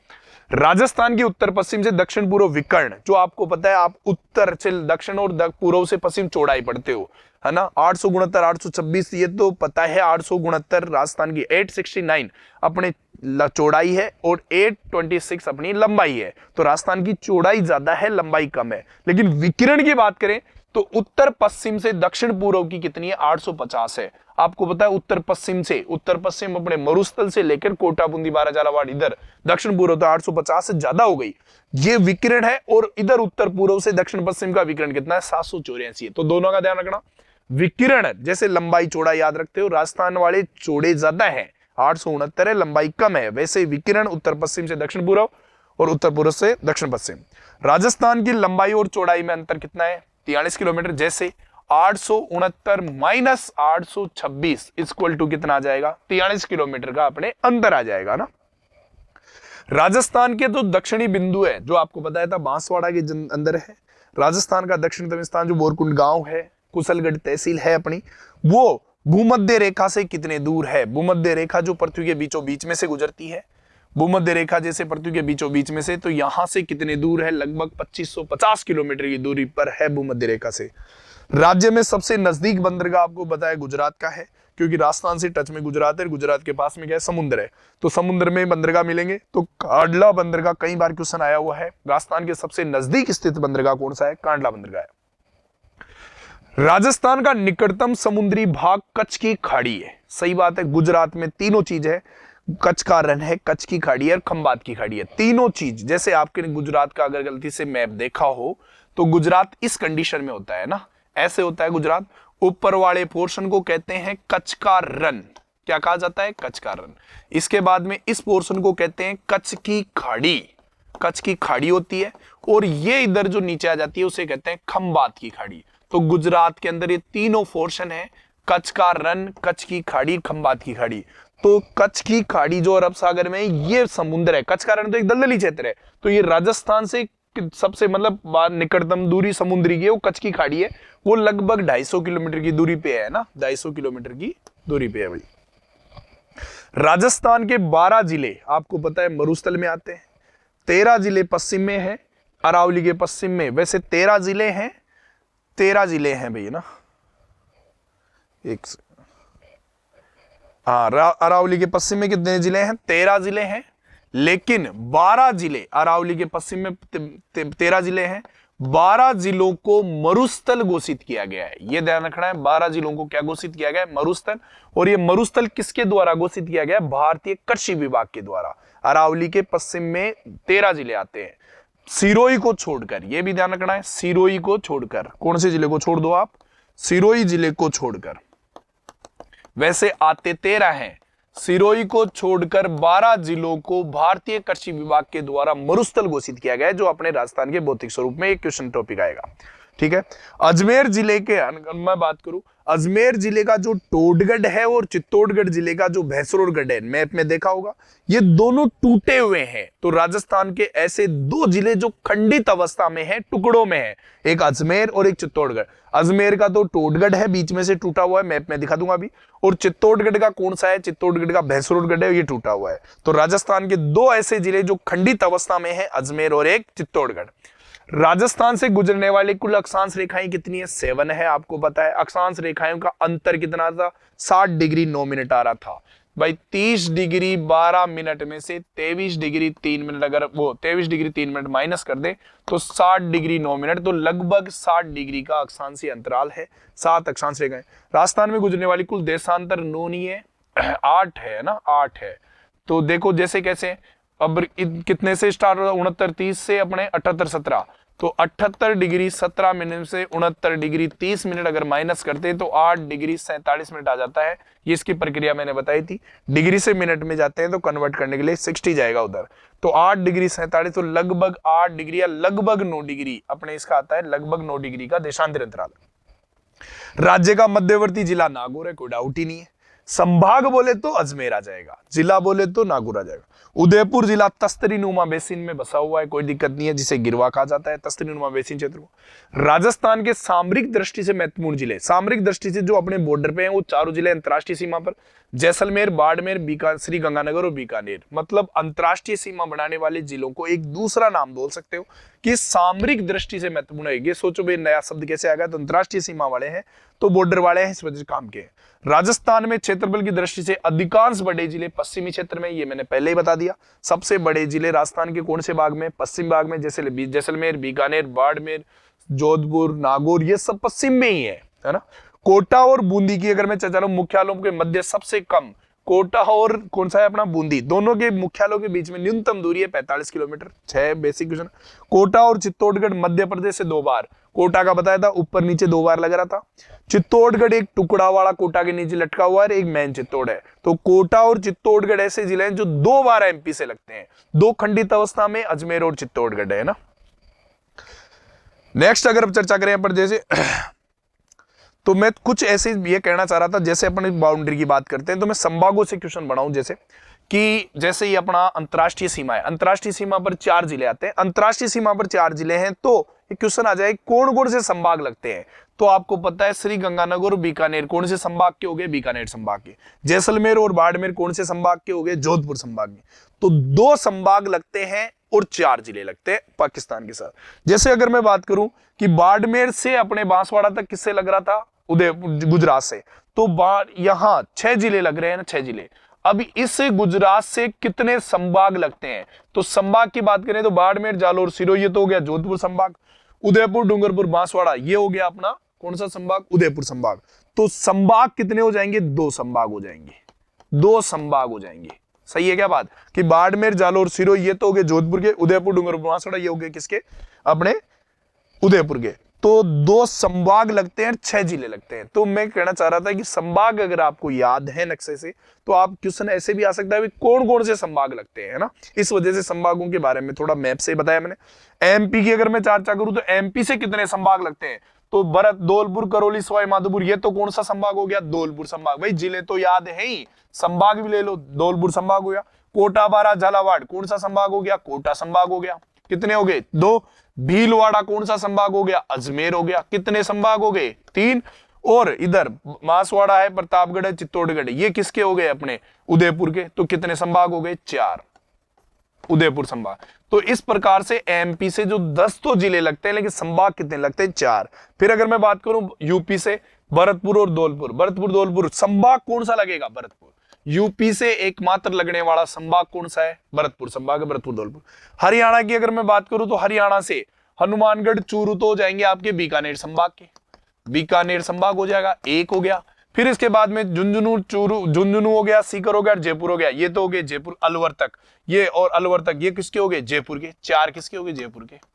राजस्थान की उत्तर पश्चिम से दक्षिण पूर्व विकर्ण, जो आपको पता है, आप उत्तर से दक्षिण और पूर्व से पश्चिम चौड़ाई पढ़ते हो, है ना। 800 गुणोत्तर 826 ये तो पता है। 800 गुणोत्तर राजस्थान की 869 अपने चौड़ाई है और 826 अपनी लंबाई है। तो राजस्थान की चौड़ाई ज्यादा है, लंबाई कम है। लेकिन विकिरण की बात करें तो उत्तर पश्चिम से दक्षिण पूर्व की कितनी है? 850 है। आपको पता है उत्तर पश्चिम से, उत्तर पश्चिम अपने मरुस्थल से लेकर कोटा, बूंदी, बारा, झालावाड़, इधर दक्षिण पूर्व तो 850 से ज्यादा हो गई, ये विकिरण है। और इधर उत्तर पूर्व से दक्षिण पश्चिम का विकिरण कितना है? 784 है। तो दोनों का ध्यान रखना। विकिरण जैसे लंबाई चौड़ा याद रखते हो, राजस्थान वाले चौड़े ज्यादा है, 869 है, लंबाई कम है। वैसे विकिरण उत्तर पश्चिम से दक्षिण पूर्व और उत्तर पूर्व से दक्षिण पश्चिम। राजस्थान की लंबाई और चौड़ाई में अंतर कितना है? 43 किलोमीटर। जैसे 869 माइनस 826 इक्वल टू कितना आ जाएगा? 43 किलोमीटर का अपने अंतर आ जाएगा ना। राजस्थान के जो दक्षिणी बिंदु है, जो आपको बताया था बांसवाड़ा के अंदर है, राजस्थान का दक्षिणतम स्थान जो बोरकुंड गांव है, कुशलगढ़ तहसील है अपनी, वो भूमध्य रेखा से कितने दूर है? भूमध्य रेखा जो पृथ्वी के बीचों बीच में से गुजरती है, भूमध्य रेखा जैसे पृथ्वी के बीचों बीच में से, तो यहां से कितने दूर है? लगभग 2550 किलोमीटर की दूरी पर है भूमध्य रेखा से। राज्य में सबसे नजदीक बंदरगाह आपको बताया गुजरात का है, क्योंकि राजस्थान से टच में गुजरात है, गुजरात के पास में क्या है? समुद्र है। तो समुद्र में बंदरगाह मिलेंगे। तो कांडला बंदरगाह कई बार क्वेश्चन आया हुआ है। राजस्थान के सबसे नजदीक स्थित बंदरगाह कौन सा है? कांडला बंदरगाह है। राजस्थान का निकटतम समुद्री भाग कच्छ की खाड़ी है। सही बात है, गुजरात में तीनों चीज है, कच्छ का रण है, कच्छ की खाड़ी है और खंबात की खाड़ी है, तीनों चीज। जैसे आपके गुजरात का अगर गलती से मैप देखा हो तो गुजरात इस कंडीशन में होता है ना, ऐसे होता है गुजरात। ऊपर वाले पोर्शन को कहते हैं कच्छ का रण। क्या कहा जाता है, कच्छ का रण। इसके बाद में इस पोर्शन को कहते हैं कच्छ की खाड़ी, कच्छ की खाड़ी होती है, और ये इधर जो नीचे आ जाती है उसे कहते हैं खंबात की खाड़ी। तो गुजरात के अंदर ये तीनों पोर्शन है, कच्छ का रण, कच्छ की खाड़ी, खंबात की खाड़ी। तो कच्छ की खाड़ी जो अरब सागर में ये समुद्र है, कच्छ का रण तो एक दलदली क्षेत्र है, तो ये राजस्थान से सबसे मतलब निकटतम दूरी समुद्री की है वो कच्छ की खाड़ी है, वो लगभग 250 किलोमीटर की दूरी पे है ना, 250 किलोमीटर की दूरी पे है भाई। राजस्थान के 12 जिले आपको पता है मरुस्थल में आते हैं, 13 जिले पश्चिम में है, अरावली के पश्चिम में। वैसे 13 जिले हैं, 13 जिले हैं भैया ना, एक अरावली के पश्चिम में कितने जिले हैं, 13 जिले हैं, लेकिन 12 जिले अरावली के पश्चिम में 13 जिले हैं, 12 जिलों को मरुस्थल घोषित किया गया है। यह ध्यान रखना है, 12 जिलों को क्या घोषित किया गया है, मरुस्थल। और यह मरुस्थल किसके द्वारा घोषित किया गया है, भारतीय कृषि विभाग के द्वारा। अरावली के पश्चिम में 13 जिले आते हैं, सिरोही को छोड़कर, यह भी ध्यान रखना है, सिरोही को छोड़कर। कौन से जिले को छोड़ दो आप, सिरोही जिले को छोड़कर। वैसे आते 13 हैं, सिरोही को छोड़कर 12 जिलों को भारतीय कृषि विभाग के द्वारा मरुस्थल घोषित किया गया है, जो अपने राजस्थान के भौतिक स्वरूप में एक क्वेश्चन टॉपिक आएगा। ठीक है, अजमेर जिले के, मैं बात करूं, अजमेर जिले का जो टोडगढ़ है और चित्तौड़गढ़ जिले का जो भैंसरोडगढ़ है, मैप में देखा होगा, ये दोनों टूटे हुए हैं। तो राजस्थान के ऐसे 2 जिले जो खंडित अवस्था में है, टुकड़ों में है, एक अजमेर और एक चित्तौड़गढ़। अजमेर का तो टोडगढ़ है, बीच में से टूटा हुआ है, मैप में दिखा दूंगा अभी। और चित्तौड़गढ़ का कौन सा है, चित्तौड़गढ़ का भैंसरोडगढ़ है, ये टूटा हुआ है। तो राजस्थान के 2 ऐसे जिले जो खंडित अवस्था में है, अजमेर और एक चित्तौड़गढ़। राजस्थान से गुजरने वाली कुल अक्षांश रेखाएं कितनी है, 7 है, आपको पता है। अक्षांश रेखाओं का अंतर कितना था, 60 डिग्री 9 मिनट आ रहा था भाई। 30 डिग्री 12 मिनट में से 23 डिग्री 3 मिनट, अगर वो 23 डिग्री 3 मिनट माइनस कर दे तो 60 डिग्री 9 मिनट, तो लगभग 60 डिग्री का अक्षांशीय अंतराल है। 7 अक्षांश रेखाएं। राजस्थान में गुजरने वाली कुल देशांतर 9 नहीं है, 8 है ना, 8 है। तो देखो जैसे कैसे, अब कितने से स्टार्ट हो रहा, 69 30 से अपने 78 17, तो 78 डिग्री 17 मिनट से 69 डिग्री 30 मिनट अगर माइनस करते तो 8 डिग्री 47 मिनट आ जाता है। ये इसकी प्रक्रिया मैंने बताई थी, डिग्री से मिनट में जाते हैं तो कन्वर्ट करने के लिए 60 जाएगा उधर, तो 8 डिग्री 47, तो लगभग 8 डिग्री या लगभग 9 डिग्री अपने इसका आता है, लगभग 9 डिग्री का देशांतर अंतराल। राज्य का मध्यवर्ती जिला नागौर है, कोई डाउट ही नहीं है। संभाग बोले तो अजमेर आ जाएगा, जिला बोले तो नागौर आ जाएगा। उदयपुर जिला तस्तरी नुमा बेसिन में बसा हुआ है, कोई दिक्कत नहीं है, जिसे गिरवा कहा जाता है, तस्तरी नुमा बेसिन क्षेत्र को। राजस्थान के सामरिक दृष्टि से महत्वपूर्ण जिले, सामरिक दृष्टि से जो अपने बॉर्डर पे हैं, वो 4 जिले अंतरराष्ट्रीय सीमा पर, जैसलमेर, बाड़मेर, श्री गंगानगर और बीकानेर। मतलब अंतरराष्ट्रीय सीमा बनाने वाले जिलों को एक दूसरा नाम बोल सकते हो कि सामरिक दृष्टि से महत्वपूर्ण है। ये सोचो भाई नया शब्द कैसे आ गया, तो अंतरराष्ट्रीय सीमा वाले हैं, तो बॉर्डर वाले हैं, इस वजह से काम के। राजस्थान में क्षेत्रफल की दृष्टि से अधिकांश बड़े जिले पश्चिमी क्षेत्र में, ये मैंने पहले ही बता दिया। सबसे बड़े जिले राजस्थान के कौन से भाग में, पश्चिम भाग में, जैसे जैसलमेर, बीकानेर, बाड़मेर, जोधपुर, नागौर, ये सब पश्चिम में ही है ना। कोटा और बूंदी की अगर मैं चर्चा करूं, मुख्यालयों के मध्य सबसे कम कोटा और कौन सा है अपना बूंदी, दोनों के मुख्यालयों के बीच में न्यूनतम दूरी है 45 किलोमीटर। 6 basic question. कोटा और चित्तौड़गढ़ मध्य प्रदेश से 2 बार, कोटा का बताया था ऊपर नीचे 2 बार लग रहा था। चित्तौड़गढ़ एक टुकड़ा वाला कोटा के नीचे लटका हुआ है, एक मैन चित्तौड़ है। तो कोटा और चित्तौड़गढ़ ऐसे जिले हैं जो 2 बार एमपी से लगते हैं, 2 खंडित अवस्था में अजमेर और चित्तौड़गढ़ है ना। नेक्स्ट अगर अब चर्चा करें पर जैसे तो मैं कुछ ऐसे ये कहना चाह रहा था, जैसे अपन बाउंड्री की बात करते हैं तो मैं संभागों से क्वेश्चन बनाऊं, जैसे कि जैसे ये अपना अंतरराष्ट्रीय सीमा है, अंतरराष्ट्रीय सीमा पर 4 जिले आते हैं, अंतरराष्ट्रीय सीमा पर 4 जिले हैं, तो ये क्वेश्चन आ जाए कौन कौन से संभाग लगते हैं। तो आपको पता है श्री गंगानगर और बीकानेर कौन से संभाग के हो गए, बीकानेर संभाग के। जैसलमेर और बाड़मेर कौन से संभाग के हो गए, जोधपुर संभाग के। तो 2 संभाग लगते हैं और 4 जिले लगते हैं पाकिस्तान के साथ। जैसे अगर मैं बात करूं कि बाड़मेर से अपने बांसवाड़ा तक किससे लग रहा था, उदयपुर गुजरात से, तो यहां 6 जिले लग रहे हैं ना, 6 जिले। अब इस गुजरात से कितने संभाग लगते हैं, तो संभाग की बात करें तो बाड़मेर, जालोर, सिरोही, ये तो हो गया जोधपुर संभाग। उदयपुर, डूंगरपुर, बांसवाड़ा, ये हो गया अपना कौन सा संभाग, उदयपुर संभाग। तो संभाग कितने हो जाएंगे, 2 संभाग हो जाएंगे, 2 संभाग हो जाएंगे। सही है क्या बात, कि बाड़मेर, जालोर, सिरोही, ये तो हो गए जोधपुर के, उदयपुर, डूंगरपुर, बांसवाड़ा, ये हो गए किसके, अपने उदयपुर के। तो 2 संभाग लगते हैं, 6 जिले लगते हैं। तो मैं कहना चाह रहा था कि संभाग अगर आपको याद है नक्शे से, तो आप क्वेश्चन ऐसे भी आ सकता है कौन कौन से संभाग लगते हैं, है ना। इस वजह से संभागों के बारे में थोड़ा मैप से बताया मैंने। एमपी की अगर मैं चर्चा करूं तो एमपी से कितने संभाग लगते हैं, तो भरत, धौलपुर, करौली, सवाई माधोपुर, ये तो कौन सा संभाग हो गया, धौलपुर संभाग। भाई जिले तो याद है ही, संभाग भी ले लो, धौलपुर संभाग हो गया। कोटा, बारा, झालावाड़ कौन सा संभाग हो गया, कोटा संभाग हो गया। कितने हो गए, 2। भीलवाड़ा कौन सा संभाग हो गया, अजमेर हो गया। कितने संभाग हो गए, 3। और इधर मासवाड़ा है, प्रतापगढ़ है, चित्तौड़गढ़, ये किसके हो गए, अपने उदयपुर के। तो कितने संभाग हो गए, 4, उदयपुर संभाग। तो इस प्रकार से एमपी से जो 10 तो जिले लगते हैं, लेकिन संभाग कितने लगते हैं, 4। फिर अगर मैं बात करूं यूपी से, भरतपुर और धौलपुर, भरतपुर धौलपुर संभाग कौन सा लगेगा, भरतपुर। यूपी से एकमात्र लगने वाला संभाग कौन सा है, भरतपुर संभाग है, भरतपुर धौलपुर। हरियाणा की अगर मैं बात करूं तो हरियाणा से हनुमानगढ़, चूरू तो हो जाएंगे आपके बीकानेर संभाग के, बीकानेर संभाग हो जाएगा, 1 हो गया। फिर इसके बाद में झुंझुनू, चूरू, झुंझुनू हो गया, सीकर हो गया, जयपुर हो गया, ये तो हो गए जयपुर। अलवर तक, ये और अलवर तक, ये किसके हो गए, जयपुर के। 4 किसके हो गए, जयपुर के।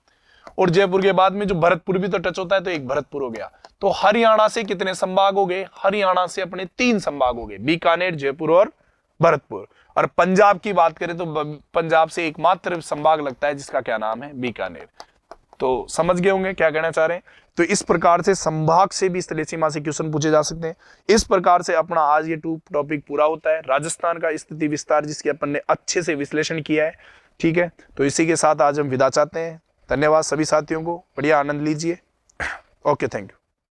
और जयपुर के बाद में जो भरतपुर भी तो टच होता है, तो एक भरतपुर हो गया। तो हरियाणा से कितने संभाग हो गए, हरियाणा से अपने 3 संभाग हो गए, बीकानेर, जयपुर और भरतपुर। और पंजाब की बात करें तो पंजाब से एकमात्र संभाग लगता है जिसका क्या नाम है, बीकानेर। तो समझ गए होंगे क्या कहना चाह रहे हैं। तो इस प्रकार से संभाग से भी स्थलेसीमा से क्वेश्चन पूछे जा सकते हैं। इस प्रकार से अपना आज ये टॉपिक पूरा होता है, राजस्थान का स्थिति विस्तार, जिसकी अपन ने अच्छे से विश्लेषण किया है। ठीक है, तो इसी के साथ आज हम विदा चाहते हैं। धन्यवाद सभी साथियों को, बढ़िया आनंद लीजिए। Okay, thank you.